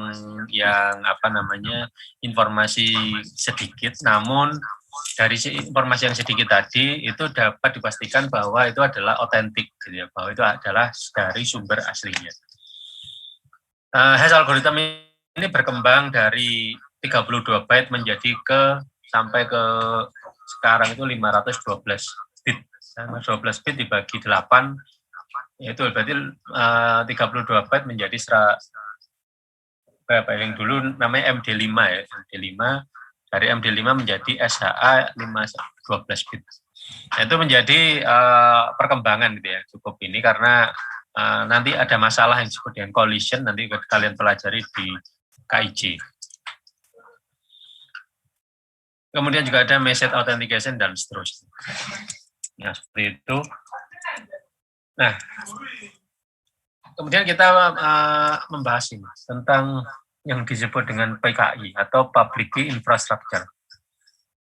apa namanya, informasi sedikit, namun dari informasi yang sedikit tadi itu dapat dipastikan bahwa itu adalah otentik gitu ya, bahwa itu adalah dari sumber aslinya. Hash algorithm ini berkembang dari 32 byte menjadi sampai ke sekarang itu 512 bit. 12 bit dibagi 8, yaitu berarti 32 byte menjadi berapa yang dulu namanya MD5 ya. MD5, dari MD5 menjadi SHA 12 bit. Nah, itu menjadi perkembangan gitu ya, cukup ini karena nanti ada masalah yang disebut dengan collision, nanti kalian pelajari di KIJ. Kemudian juga ada message authentication dan seterusnya. Nah, seperti itu. Nah, kemudian kita membahas ini tentang yang disebut dengan PKI atau Public Key Infrastructure.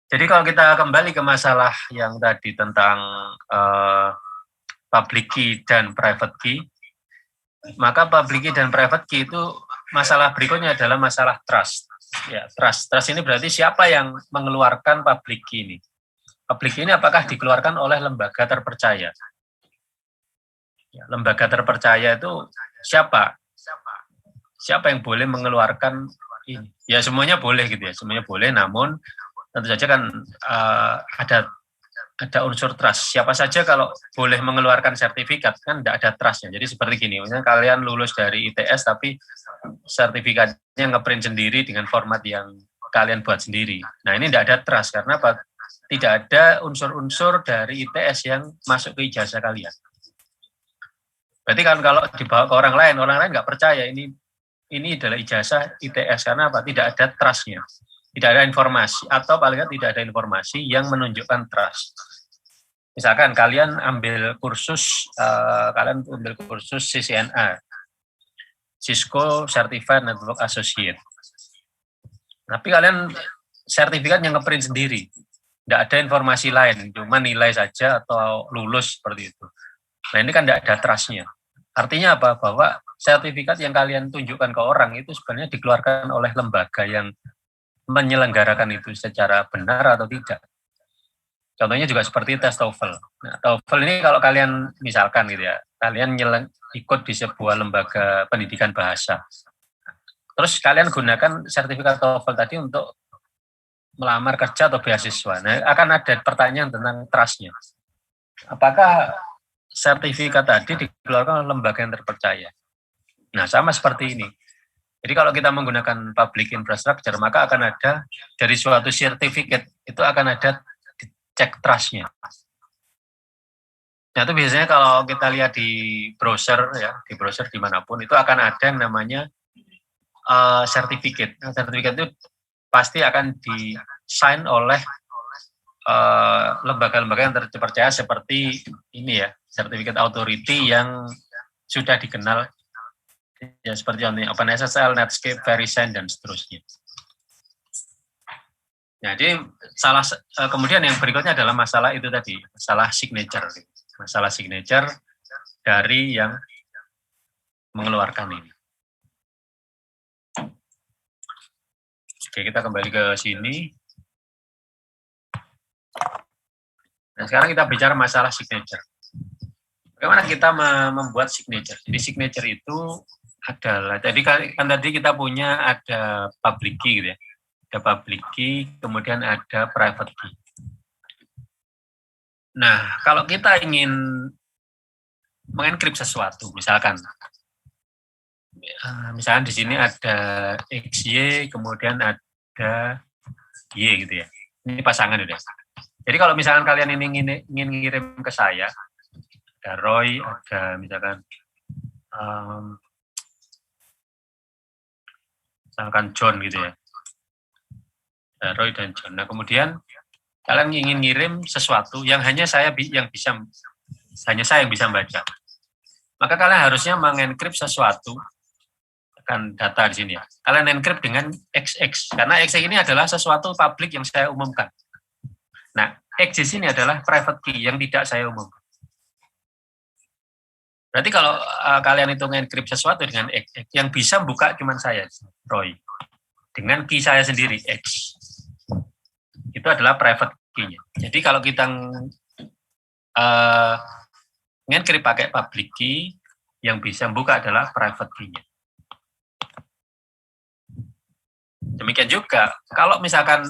Jadi kalau kita kembali ke masalah yang tadi tentang Public Key dan Private Key, maka Public Key dan Private Key itu masalah berikutnya adalah masalah trust. Ya, trust ini berarti siapa yang mengeluarkan public key ini? Public key ini apakah dikeluarkan oleh lembaga terpercaya? Ya, lembaga terpercaya itu siapa? Siapa yang boleh mengeluarkan ini? Ya semuanya boleh gitu ya, semuanya boleh. Namun tentu saja kan ada unsur trust. Siapa saja kalau boleh mengeluarkan sertifikat kan tidak ada trustnya. Jadi seperti gini, misalnya kalian lulus dari ITS tapi sertifikatnya ngeprint sendiri dengan format yang kalian buat sendiri. Nah ini tidak ada trust karena apa? Tidak ada unsur-unsur dari ITS yang masuk ke ijazah kalian. Berarti kan kalau dibawa ke orang lain nggak percaya ini adalah ijazah ITS karena apa? Tidak ada trustnya. Tidak ada informasi atau paling tidak ada informasi yang menunjukkan trust. Misalkan kalian ambil kursus CCNA, Cisco Certified Network Associate. Tapi kalian sertifikat yang ngeprint sendiri, tidak ada informasi lain, cuma nilai saja atau lulus seperti itu. Nah ini kan tidak ada trust-nya. Artinya apa? Bahwa sertifikat yang kalian tunjukkan ke orang itu sebenarnya dikeluarkan oleh lembaga yang menyelenggarakan itu secara benar atau tidak. Contohnya juga seperti tes TOEFL. Nah, TOEFL ini kalau kalian misalkan gitu ya, kalian ikut di sebuah lembaga pendidikan bahasa. Terus kalian gunakan sertifikat TOEFL tadi untuk melamar kerja atau beasiswa. Nah, akan ada pertanyaan tentang trust-nya. Apakah sertifikat tadi dikeluarkan oleh lembaga yang terpercaya? Nah, sama seperti ini. Jadi kalau kita menggunakan public infrastructure, maka akan ada dari suatu sertifikat itu akan ada cek trust-nya. Nah itu biasanya kalau kita lihat di browser ya, di browser dimanapun itu akan ada yang namanya sertifikat. Nah, sertifikat itu pasti akan di-sign oleh lembaga-lembaga yang terpercaya seperti ini ya, sertifikat authority yang sudah dikenal. Ya seperti OpenSSL, Netscape, VeriSign dan seterusnya. Jadi kemudian yang berikutnya adalah masalah itu tadi, masalah signature dari yang mengeluarkan ini. Oke, kita kembali ke sini. Nah, sekarang kita bicara masalah signature. Bagaimana kita membuat signature? Jadi signature itu adalah, jadi kan tadi kita punya ada public key gitu ya. ada public key, kemudian ada private key. Nah, kalau kita ingin mengenkrip sesuatu, misalkan di sini ada XY, kemudian ada Y gitu ya. Ini pasangan udah. Jadi kalau misalkan kalian ini ingin ngirim ke saya, ada Roy, ada misalkan John gitu ya. Ada Roy dan John. Nah, kemudian kalian ingin ngirim sesuatu yang hanya saya yang bisa baca. Maka kalian harusnya mengenkrip sesuatu, kan data di sini ya. Kalian encrypt dengan XX, karena XX ini adalah sesuatu publik yang saya umumkan. Nah, X di sini adalah private key yang tidak saya umumkan. Berarti kalau kalian itu nge-encrypt sesuatu dengan X, yang bisa buka cuma saya, Roy. Dengan key saya sendiri, X. Itu adalah private key-nya. Jadi kalau kita nge-encrypt pakai public key, yang bisa buka adalah private key-nya. Demikian juga, kalau misalkan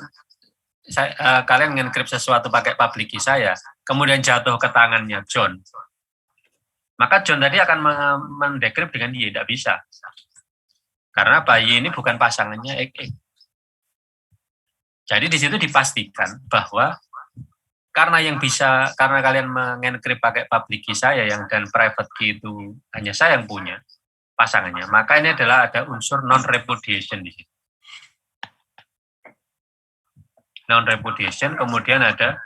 kalian nge-encrypt sesuatu pakai public key saya, kemudian jatuh ke tangannya John, maka John tadi akan mendekrypt dengan Y, tidak bisa. Karena Y ini bukan pasangannya XX. Jadi di situ dipastikan bahwa karena kalian mengencrypt pakai public key saya dan private key itu hanya saya yang punya pasangannya, maka ini adalah ada unsur non-repudiation di sini. Non-repudiation, kemudian ada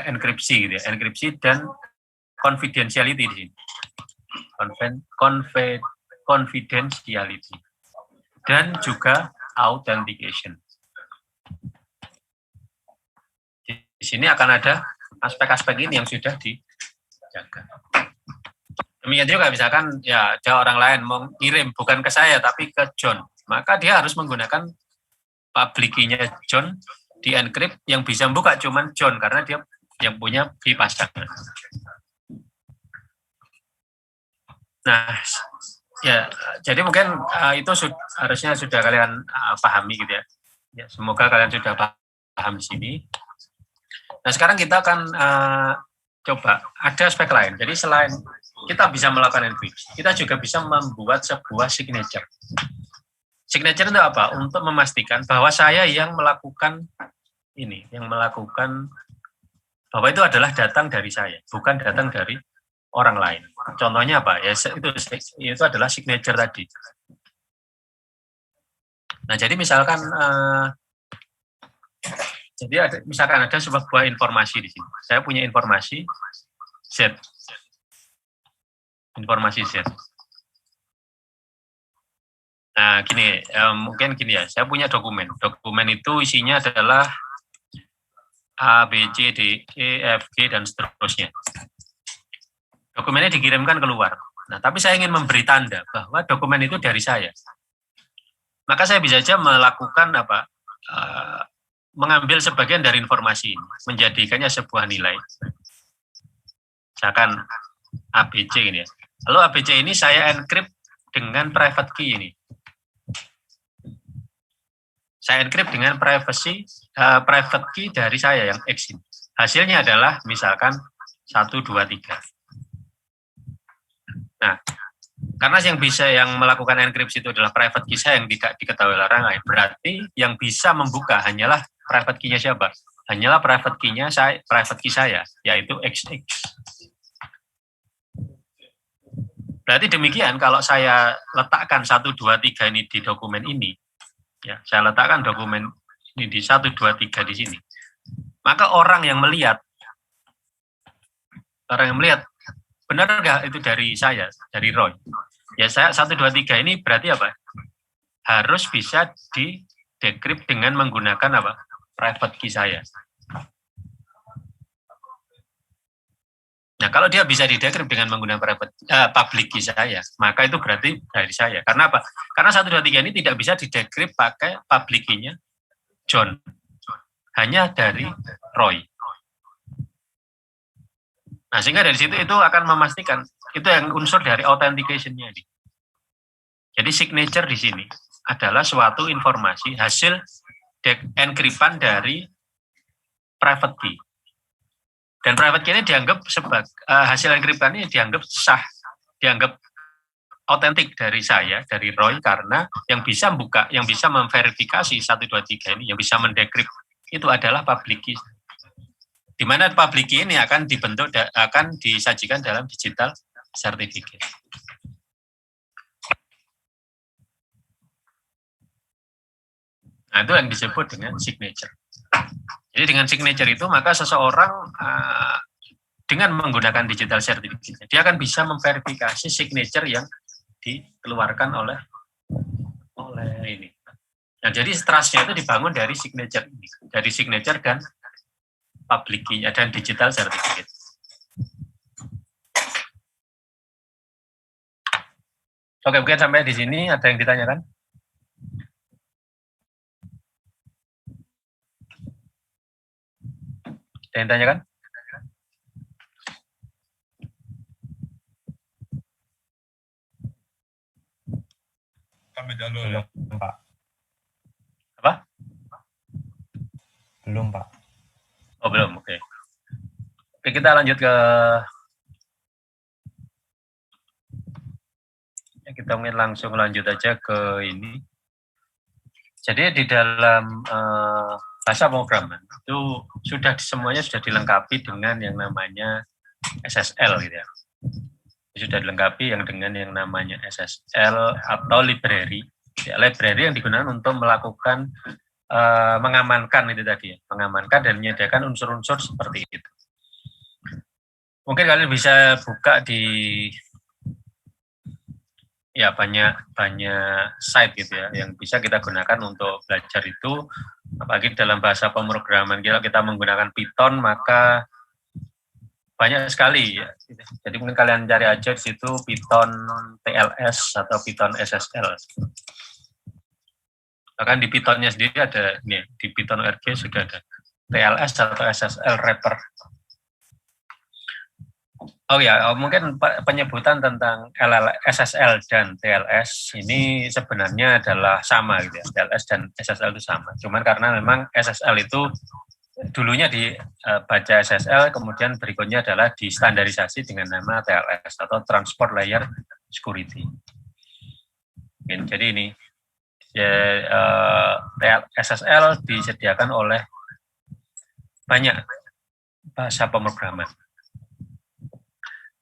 enkripsi gitu ya, enkripsi dan confidentiality di sini. Confidentiality dan juga authentication. Di sini akan ada aspek-aspek ini yang sudah dijaga. Demikian juga misalkan ya ada orang lain mau kirim bukan ke saya tapi ke John, maka dia harus menggunakan public key-nya John di encrypt, yang bisa buka cuman John karena dia yang punya key pasangan. Nah, ya jadi mungkin itu harusnya sudah kalian pahami gitu ya. Ya, semoga kalian sudah paham di sini. Nah, sekarang kita akan coba ada aspek lain. Jadi selain kita bisa melakukan encryption, kita juga bisa membuat sebuah signature. Signature itu apa? Untuk memastikan bahwa saya yang melakukan ini, yang melakukan bahwa itu adalah datang dari saya, bukan datang dari orang lain. Contohnya apa? Ya itu adalah signature tadi. Nah, jadi misalkan misalkan ada sebuah informasi di sini. Saya punya informasi Z. Informasi Z. Nah, gini, mungkin gini ya, saya punya dokumen. Dokumen itu isinya adalah A, B, C, D, E, F, G, dan seterusnya. Dokumennya dikirimkan keluar. Nah, tapi saya ingin memberi tanda bahwa dokumen itu dari saya. Maka saya bisa saja melakukan mengambil sebagian dari informasi ini, menjadikannya sebuah nilai. Misalkan ABC ini ya. Lalu ABC ini saya encrypt dengan private key ini. Saya encrypt dengan private key dari saya yang X ini. Hasilnya adalah misalkan 1, 2, 3. Nah, karena yang melakukan enkripsi itu adalah private key saya yang tidak diketahui orang lain, berarti yang bisa membuka hanyalah private key-nya siapa? Hanyalah private key saya, yaitu XX. Berarti demikian, kalau saya letakkan 1, 2, 3 ini di dokumen ini, ya, saya letakkan dokumen ini di 1, 2, 3 di sini, maka orang yang melihat, benar nggak itu dari saya, dari Roy? Ya, saya 1, 2, 3 ini berarti apa? Harus bisa di-decrypt dengan menggunakan apa? Private key saya. Nah, kalau dia bisa di-decrypt dengan menggunakan public key saya, maka itu berarti dari saya. Karena apa? Karena 1, 2, 3 ini tidak bisa di-decrypt pakai public key-nya John. Hanya dari Roy. Nah, sehingga dari situ itu akan memastikan, itu yang unsur dari authentication-nya ini. Jadi signature di sini. adalah suatu informasi hasil enkriptan dari private key. Dan private key ini dianggap sebagai hasil enkriptan ini dianggap sah, dianggap otentik dari saya, dari Roy, karena yang bisa buka, yang bisa memverifikasi 1, 2, 3 ini, yang bisa mendekrip itu adalah public key. Di mana public key ini akan dibentuk, akan disajikan dalam digital certificate. Nah, itu yang disebut dengan signature. Jadi dengan signature itu, maka seseorang dengan menggunakan digital certificate, dia akan bisa memverifikasi signature yang dikeluarkan oleh ini. Nah, jadi trust-nya itu dibangun dari signature ini, dari signature dan public key dan digital certificate. Oke, mungkin sampai di sini ada yang ditanyakan? Ada yang ditanyakan? Kami jalur. Belum, Pak. Apa? Belum, Pak. Oh, belum, oke. Oke, kita lanjut ke kita mungkin langsung lanjut aja ke ini. Jadi di dalam bahasa pemrograman itu semuanya sudah dilengkapi dengan yang namanya SSL gitu ya. Sudah dilengkapi dengan yang namanya SSL atau library. Ya, library yang digunakan untuk melakukan mengamankan itu tadi ya, mengamankan dan menyediakan unsur-unsur seperti itu. Mungkin kalian bisa buka di ya banyak site gitu ya yang bisa kita gunakan untuk belajar itu, apalagi dalam bahasa pemrograman. Kalau kita menggunakan Python maka banyak sekali ya. Jadi mungkin kalian cari aja di situ Python TLS atau Python SSL. Bahkan di Pythonnya sendiri ada nih, di Python RG sudah ada TLS atau SSL wrapper. Oh ya, mungkin penyebutan tentang SSL dan TLS ini sebenarnya adalah sama gitu ya. TLS dan SSL itu sama. Cuman karena memang SSL itu dulunya dibaca SSL, kemudian berikutnya adalah distandarisasi dengan nama TLS atau Transport Layer Security. Jadi ini SSL disediakan oleh banyak bahasa pemrograman.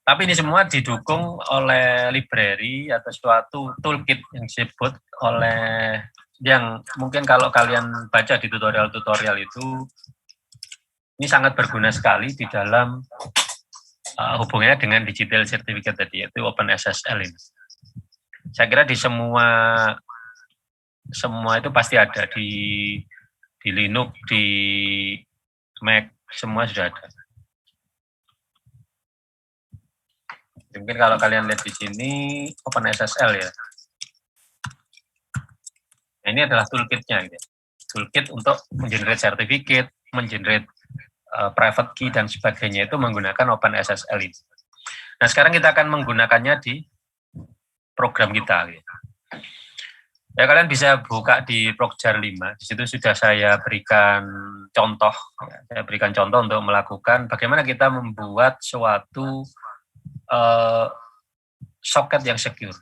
Tapi ini semua didukung oleh library atau suatu toolkit yang disebut oleh, yang mungkin kalau kalian baca di tutorial-tutorial itu, ini sangat berguna sekali di dalam hubungannya dengan digital certificate tadi, yaitu OpenSSL ini. Saya kira di semua itu pasti ada, di Linux, di Mac, semua sudah ada. Mungkin kalau kalian lihat di sini OpenSSL ya. Nah, ini adalah toolkitnya, gitu. Toolkit untuk mengenerate certificate, mengenerate private key dan sebagainya itu menggunakan OpenSSL ini. Nah, sekarang kita akan menggunakannya di program kita. Gitu. Ya, kalian bisa buka di Prokjar 5. Di situ sudah saya berikan contoh. Saya berikan contoh untuk melakukan bagaimana kita membuat suatu soket yang secure.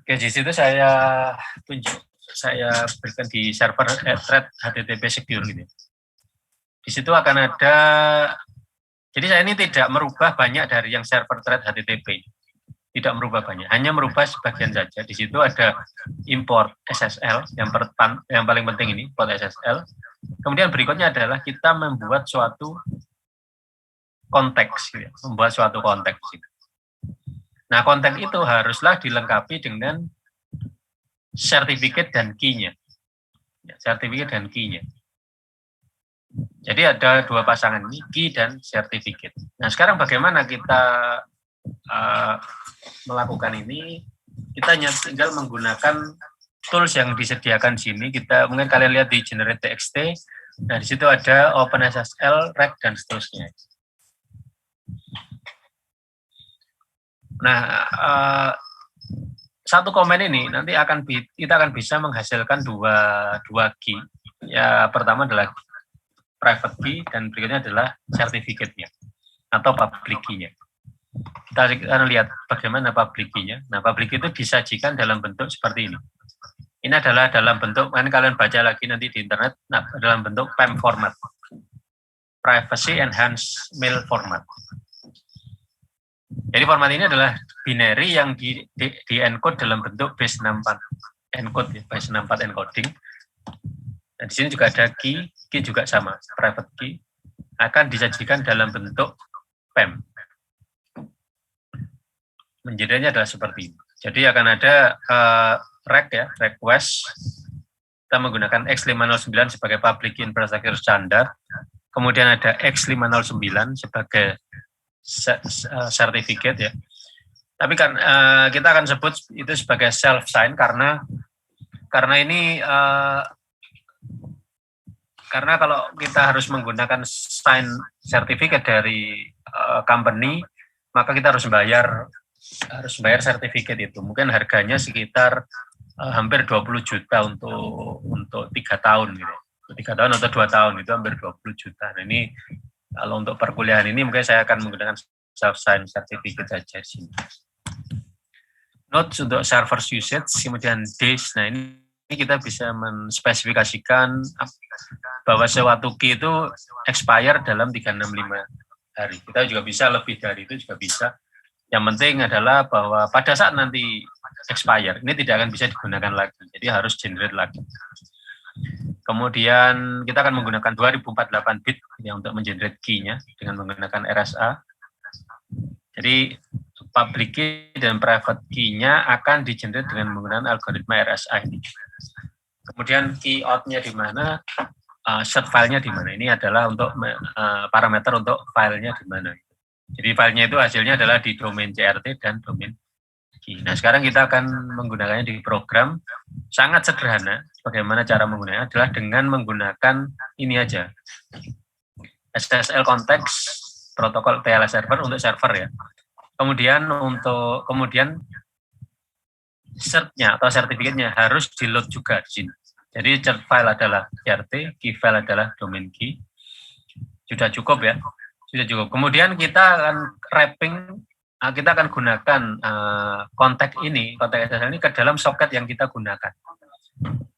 Oke, di situ saya berikan di server thread HTTP secure gitu. Di situ akan ada, jadi saya ini tidak merubah banyak dari yang server thread HTTP. Tidak merubah banyak, hanya merubah sebagian saja. Di situ ada import SSL, yang paling penting ini, import SSL. Kemudian berikutnya adalah kita membuat suatu konteks, gitu, membuat suatu konteks. Gitu. Nah, konteks itu haruslah dilengkapi dengan sertifikat dan key-nya. Sertifikat dan key-nya. Jadi ada dua pasangan ini, key dan sertifikat. Nah, sekarang bagaimana kita melakukan ini? Kita tinggal menggunakan tools yang disediakan di sini. Kita mungkin kalian lihat di generate.txt. Nah, di situ ada OpenSSL, rec dan seterusnya. Nah, satu komen ini nanti kita akan bisa menghasilkan dua key. Ya, pertama adalah private key dan berikutnya adalah certificate-nya atau public key-nya. Kita akan lihat bagaimana public key-nya. Nah, public key itu disajikan dalam bentuk seperti ini. Ini adalah dalam bentuk, kan kalian baca lagi nanti di internet, nah, dalam bentuk PEM format. Privacy Enhanced Mail Format. Jadi format ini adalah binary yang di-encode dalam bentuk base 64 encode, ya, base 64 encoding. Dan di sini juga ada key juga sama, private key akan disajikan dalam bentuk PEM. Menjadinya adalah seperti ini. Jadi akan ada request. Kita menggunakan X509 sebagai public key infrastructure standard. Kemudian ada X509 sebagai certificate ya. Tapi kan kita akan sebut itu sebagai self sign karena ini karena kalau kita harus menggunakan sign certificate dari company, maka kita harus bayar sertifikat itu. Mungkin harganya sekitar hampir 20 juta untuk 3 tahun gitu. 3 tahun atau 2 tahun itu hampir 20 juta. Nah, ini kalau untuk perkuliahan ini mungkin saya akan menggunakan self-sign certificate saja di sini. Notes untuk server usage, kemudian days. Nah, ini kita bisa menspesifikasikan bahwa suatu key itu expire dalam 365 hari. Kita juga bisa lebih dari itu juga bisa. Yang penting adalah bahwa pada saat nanti expire, ini tidak akan bisa digunakan lagi. Jadi harus generate lagi. Kemudian kita akan menggunakan 2048 bit ya, untuk mengenerate key-nya dengan menggunakan RSA. Jadi public key dan private key-nya akan di-generate dengan menggunakan algoritma RSA ini. Kemudian key out-nya di mana, set file-nya di mana. Ini adalah untuk parameter untuk filenya di mana. Jadi filenya itu hasilnya adalah di domain CRT dan domain key. Nah, sekarang kita akan menggunakannya di program sangat sederhana. Bagaimana cara menggunakannya adalah dengan menggunakan ini aja. SSL context protokol TLS server untuk server ya. Kemudian cert-nya atau sertifikatnya harus di-load juga di sini. Jadi cert file adalah CRT, key file adalah domain key. Sudah cukup ya. Sudah cukup. Kemudian kita akan wrapping, kita akan gunakan kontak SSL ini ke dalam soket yang kita gunakan.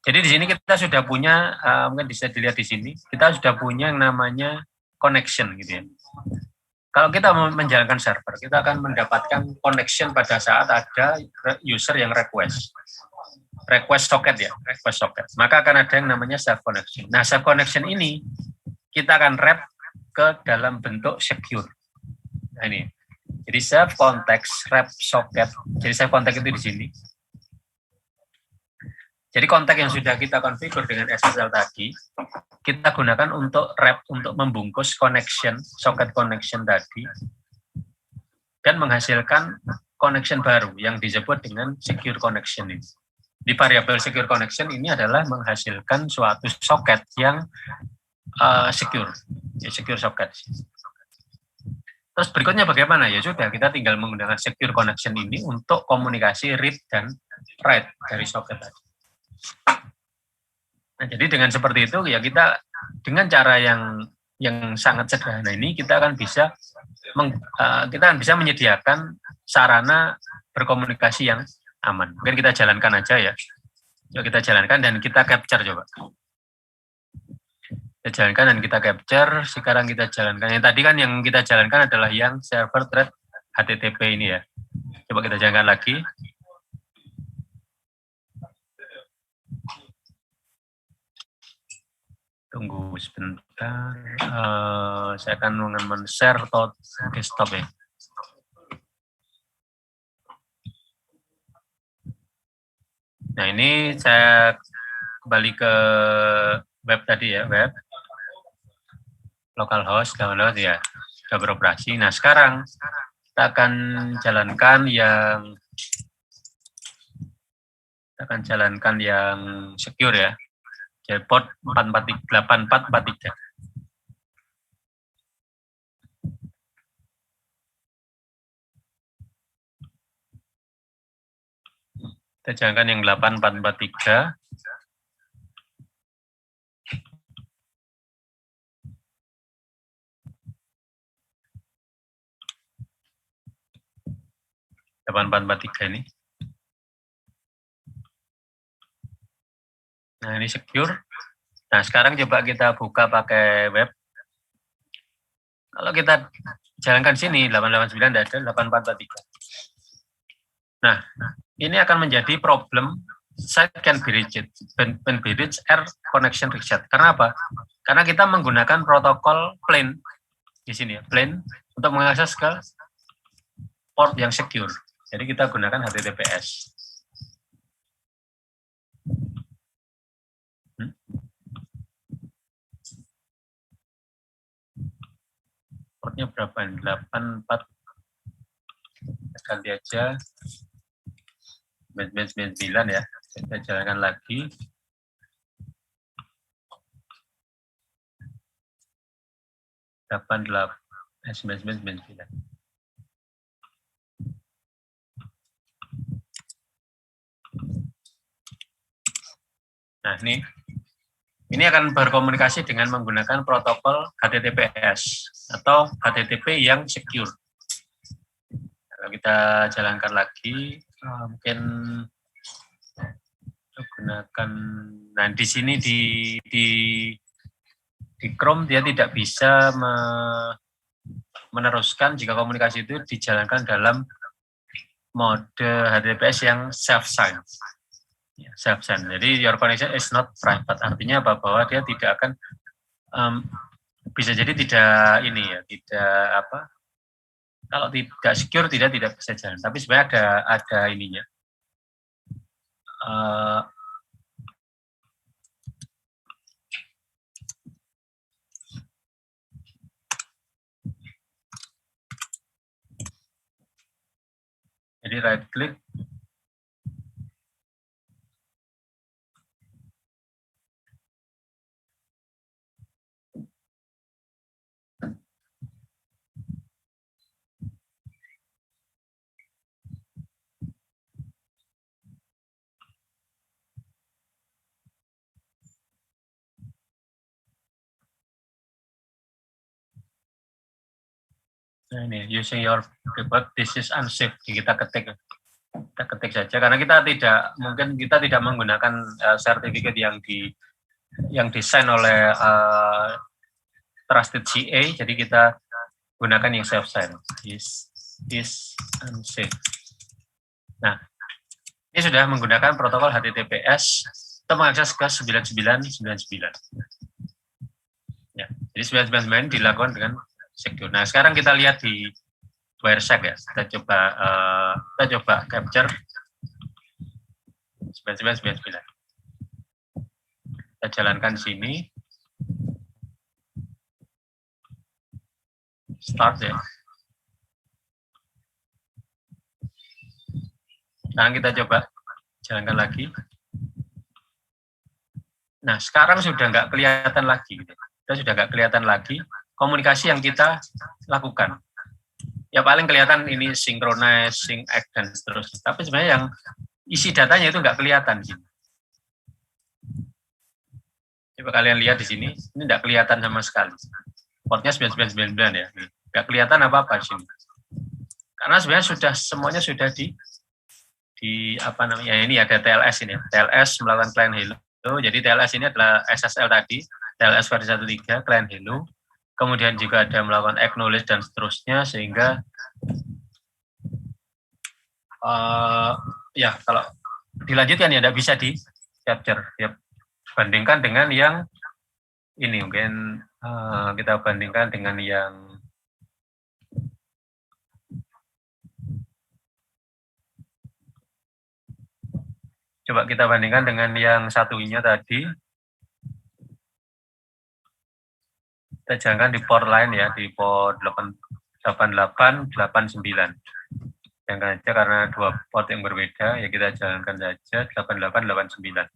Jadi di sini kita sudah punya, mungkin bisa dilihat di sini, kita sudah punya yang namanya connection gitu ya. Kalau kita menjalankan server, kita akan mendapatkan connection pada saat ada user yang request socket ya, request socket. Maka akan ada yang namanya self connection. Nah, self connection ini kita akan wrap ke dalam bentuk secure. Nah, ini. Jadi self context wrap socket. Jadi self context itu di sini. Jadi kontak yang sudah kita configure dengan SSL tadi, kita gunakan untuk wrap, untuk membungkus connection, socket connection tadi, dan menghasilkan connection baru yang disebut dengan secure connection ini. Di variabel secure connection ini adalah menghasilkan suatu socket yang secure, ya, secure socket. Terus berikutnya bagaimana? Ya sudah, kita tinggal menggunakan secure connection ini untuk komunikasi read dan write dari socket tadi. Nah, jadi dengan seperti itu ya kita dengan cara yang sangat sederhana ini kita akan bisa menyediakan sarana berkomunikasi yang aman. Mungkin kita jalankan aja ya. Coba kita jalankan dan kita capture coba. Kita jalankan dan kita capture. Sekarang kita jalankan. Yang tadi kan yang kita jalankan adalah yang server thread HTTP ini ya. Coba kita jalankan lagi. Tunggu sebentar. Saya akan men-share desktop ya. Nah, ini saya kembali ke web tadi ya, web. Localhost, download ya, sudah beroperasi. Nah, sekarang kita akan jalankan yang secure ya. Jadi port 8443. Kita jalankan yang 8443. ini. Nah, ini secure. Nah, sekarang coba kita buka pakai web. Kalau kita jalankan sini, 889 tidak ada, 8443. Nah, ini akan menjadi problem site can be reached, air connection reset. Karena apa? Karena kita menggunakan protokol plain di sini ya, plain untuk mengakses ke port yang secure. Jadi kita gunakan HTTPS. Portnya berapa? 84. Ganti aja. 99 ya. Kita jalankan lagi. Nah, ini akan berkomunikasi dengan menggunakan protokol HTTPS atau HTTP yang secure. Kalau kita jalankan lagi, mungkin gunakan. Nah, di sini di Chrome dia tidak bisa meneruskan jika komunikasi itu dijalankan dalam mode HTTPS yang self-sign. Self-sign. Jadi your connection is not private. Artinya apa? Bahwa dia tidak akan bisa jadi tidak ini ya, tidak apa? Kalau tidak secure tidak bisa jalan. Tapi sebenarnya ada ininya. Jadi right click. Nah, ini using your keyboard, this is unsafe. Kita ketik saja karena kita tidak menggunakan sertifikat yang desain oleh Trusted CA, jadi kita gunakan yang self sign. Is unsafe. Nah, ini sudah menggunakan protokol HTTPS untuk mengakses ke 9999. Ya, jadi 999 dilakukan dengan secure. Nah, sekarang kita lihat di Wireshark ya. Kita coba capture 9999. Kita jalankan di sini. Start ya. Sekarang kita coba jalankan lagi. Nah, sekarang sudah nggak kelihatan lagi. Sudah nggak kelihatan lagi komunikasi yang kita lakukan. Ya paling kelihatan ini synchronize, sync act, dan seterusnya. Tapi sebenarnya yang isi datanya itu nggak kelihatan di sini. Coba kalian lihat di sini, ini nggak kelihatan sama sekali. Portnya 9999 ya, nggak kelihatan apa-apa di sini. Karena sebenarnya semuanya sudah di apa namanya, ini ada TLS ini, TLS melakukan client hello. Jadi TLS ini adalah SSL tadi, TLS versi 1.3, client hello. Kemudian juga ada melakukan acknowledge dan seterusnya, sehingga ya kalau dilanjutkan ya tidak bisa di capture. Ya, bandingkan dengan yang ini, mungkin kita bandingkan dengan yang coba kita bandingkan dengan yang satunya tadi. Kita jalankan di port lain ya, di port 8889. Jalankan aja karena dua port yang berbeda, ya kita jalankan saja 8889.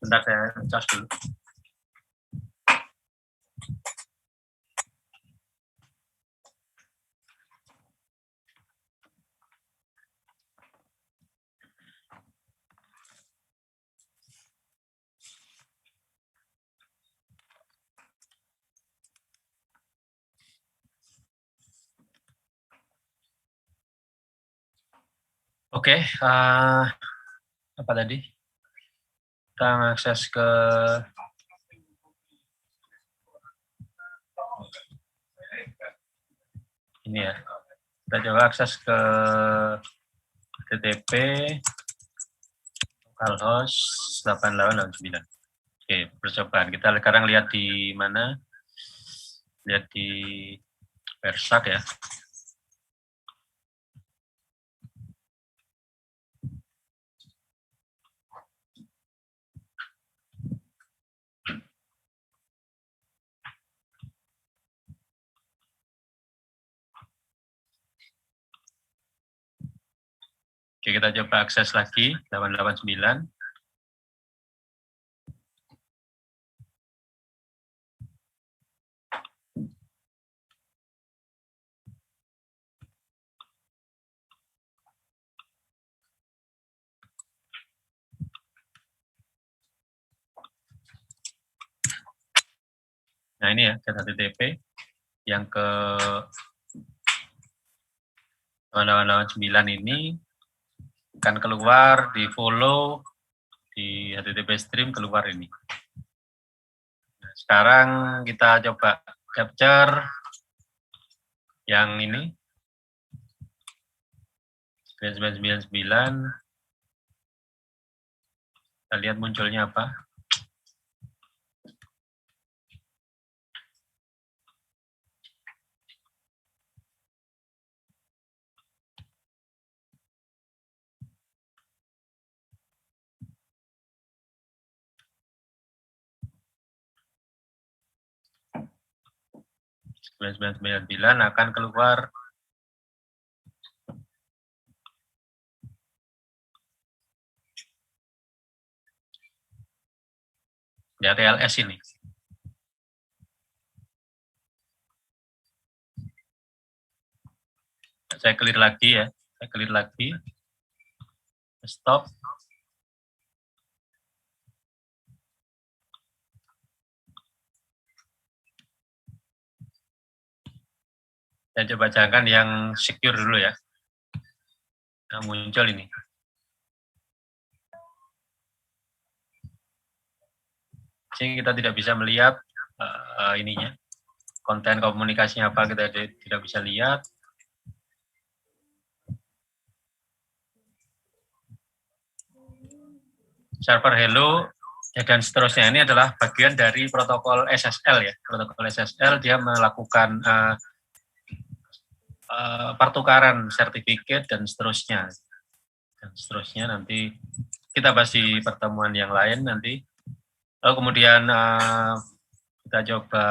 Bentar saya cas dulu. Oke, apa tadi? Kita akses ke ini ya. Kita coba akses ke HTTP localhost 8889. Oke, percobaan. Kita sekarang lihat di mana? Lihat di Versak ya. Oke, kita coba akses lagi 889. Nah, ini ya, HTTP yang ke 889 ini akan keluar di follow di HTTP stream keluar ini. Nah, sekarang kita coba capture yang ini 999. Kita lihat munculnya apa. Akan keluar di TLS ini. Saya clear lagi ya, saya clear lagi, stop. Saya coba jangan yang secure dulu ya. Nah, muncul ini. Sehingga kita tidak bisa melihat ininya, konten komunikasinya apa kita tidak bisa lihat. Server hello dan seterusnya ini adalah bagian dari protokol SSL ya. Protokol SSL dia melakukan pertukaran sertifikat dan seterusnya. Dan seterusnya nanti kita bahas di pertemuan yang lain nanti. Lalu kemudian kita coba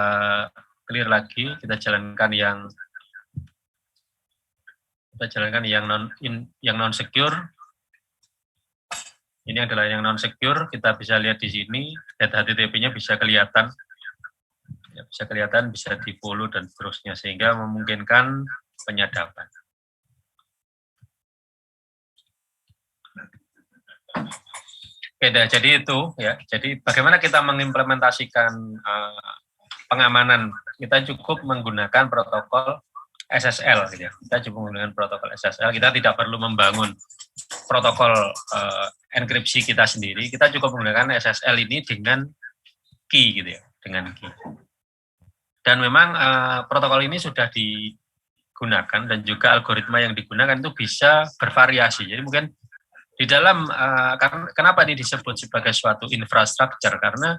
clear lagi, kita jalankan yang non secure. Ini adalah yang non secure, kita bisa lihat di sini, data HTTP-nya bisa kelihatan, ya, bisa di-follow dan seterusnya, sehingga memungkinkan penyadapan. Oke, jadi itu ya. Jadi bagaimana kita mengimplementasikan pengamanan? Kita cukup menggunakan protokol SSL, gitu ya. Kita cukup menggunakan protokol SSL. Kita tidak perlu membangun protokol enkripsi kita sendiri. Kita cukup menggunakan SSL ini dengan key, gitu ya, dengan key. Dan memang protokol ini sudah digunakan dan juga algoritma yang digunakan itu bisa bervariasi. Jadi mungkin di dalam kenapa ini disebut sebagai suatu infrastruktur, karena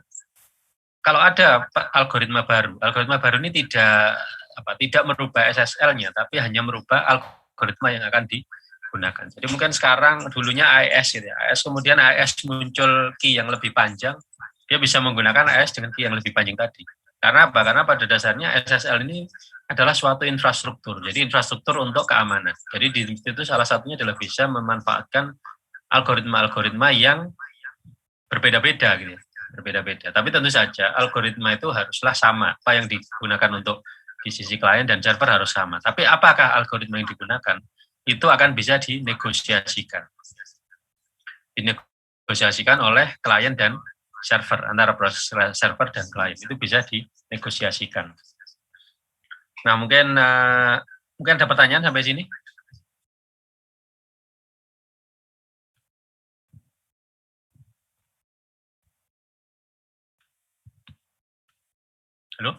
kalau ada algoritma baru ini tidak merubah SSL-nya, tapi hanya merubah algoritma yang akan digunakan. Jadi mungkin sekarang dulunya AES gitu ya, AES kemudian AES muncul key yang lebih panjang, dia bisa menggunakan AES dengan key yang lebih panjang tadi. Karena apa? Karena pada dasarnya SSL ini adalah suatu infrastruktur, jadi infrastruktur untuk keamanan. Jadi di situ salah satunya adalah bisa memanfaatkan algoritma-algoritma yang berbeda-beda gitu. berbeda-beda. Tapi tentu saja algoritma itu haruslah sama. Apa yang digunakan untuk di sisi klien dan server harus sama. Tapi apakah algoritma yang digunakan itu akan bisa dinegosiasikan. Dinegosiasikan oleh klien dan server, antara proses server dan klien. Itu bisa dinegosiasikan. Nah, mungkin ada pertanyaan sampai sini? Halo?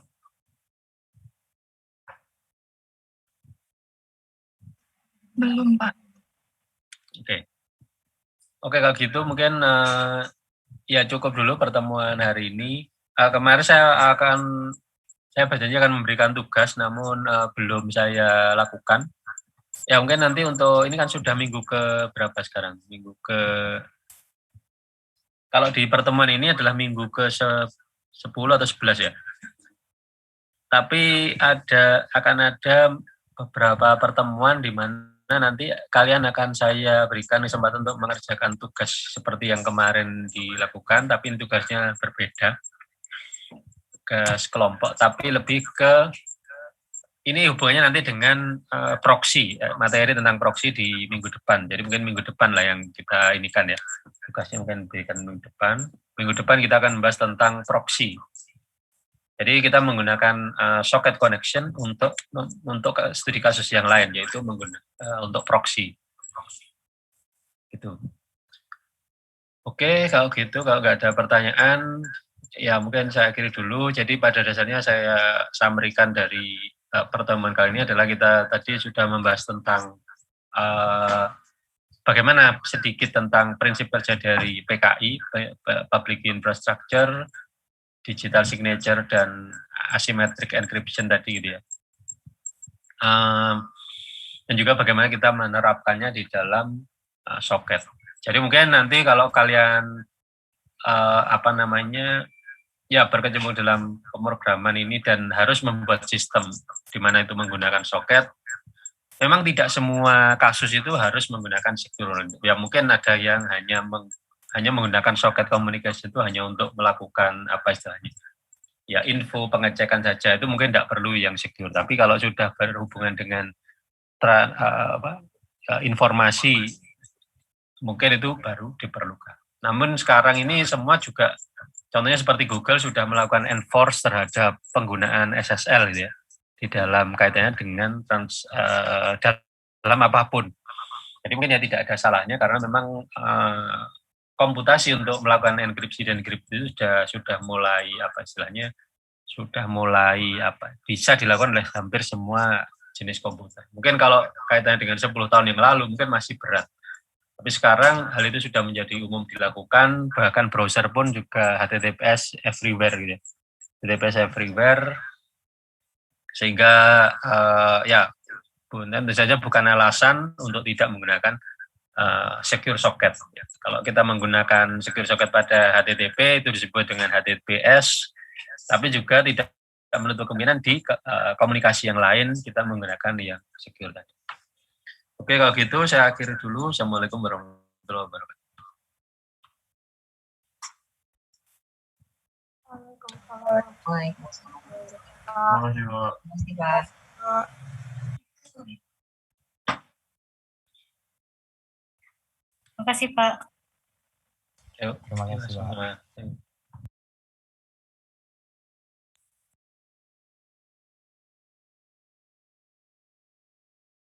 Belum, Pak. Oke, kalau gitu mungkin ya cukup dulu pertemuan hari ini. Kemarin saya berjanji akan memberikan tugas, namun belum saya lakukan. Ya mungkin nanti untuk ini kan sudah minggu ke berapa sekarang? Minggu ke, kalau di pertemuan ini adalah minggu ke 10 atau 11 ya. Tapi akan ada beberapa pertemuan di mana nanti kalian akan saya berikan kesempatan untuk mengerjakan tugas seperti yang kemarin dilakukan, tapi tugasnya berbeda, tugas kelompok, tapi lebih ke ini hubungannya nanti dengan proxy, materi tentang proxy di minggu depan. Jadi mungkin minggu depan lah yang kita inikan ya, tugasnya mungkin berikan minggu depan. Minggu depan kita akan membahas tentang proxy. Jadi kita menggunakan socket connection untuk studi kasus yang lain, yaitu menggunakan untuk proxy. Gitu. Oke, kalau gitu, kalau nggak ada pertanyaan, ya mungkin saya akhiri dulu. Jadi pada dasarnya saya summary-kan dari pertemuan kali ini adalah kita tadi sudah membahas tentang bagaimana sedikit tentang prinsip kerja dari PKI, Public Infrastructure, Digital Signature, dan Asymmetric Encryption tadi gitu ya. Dan juga bagaimana kita menerapkannya di dalam socket. Jadi mungkin nanti kalau kalian berkecimpung dalam pemrograman ini dan harus membuat sistem di mana itu menggunakan socket, memang tidak semua kasus itu harus menggunakan secure. Ya mungkin ada yang hanya menggunakan socket communication itu hanya untuk melakukan apa istilahnya, ya info pengecekan saja, itu mungkin tidak perlu yang secure. Tapi kalau sudah berhubungan dengan informasi, mungkin itu baru diperlukan. Namun sekarang ini semua juga, contohnya seperti Google sudah melakukan enforce terhadap penggunaan SSL gitu ya, di dalam kaitannya dengan dalam apapun. Jadi mungkin ya tidak ada salahnya karena memang komputasi untuk melakukan enkripsi dan dekripsi itu sudah mulai bisa dilakukan oleh hampir semua jenis komputer. Mungkin kalau kaitannya dengan 10 tahun yang lalu mungkin masih berat. Tapi sekarang hal itu sudah menjadi umum dilakukan, bahkan browser pun juga HTTPS everywhere gitu. HTTPS everywhere, sehingga tentu saja bukan alasan untuk tidak menggunakan secure socket. Kalau kita menggunakan secure socket pada HTTP itu disebut dengan HTTPS, tapi juga tidak menutup kemungkinan di komunikasi yang lain kita menggunakan yang secure tadi. Oke, kalau gitu saya akhiri dulu. Assalamualaikum warahmatullahi wabarakatuh. Waalaikumsalam. Terima kasih, Pak. Terima kasih, Pak. Terima kasih, Pak.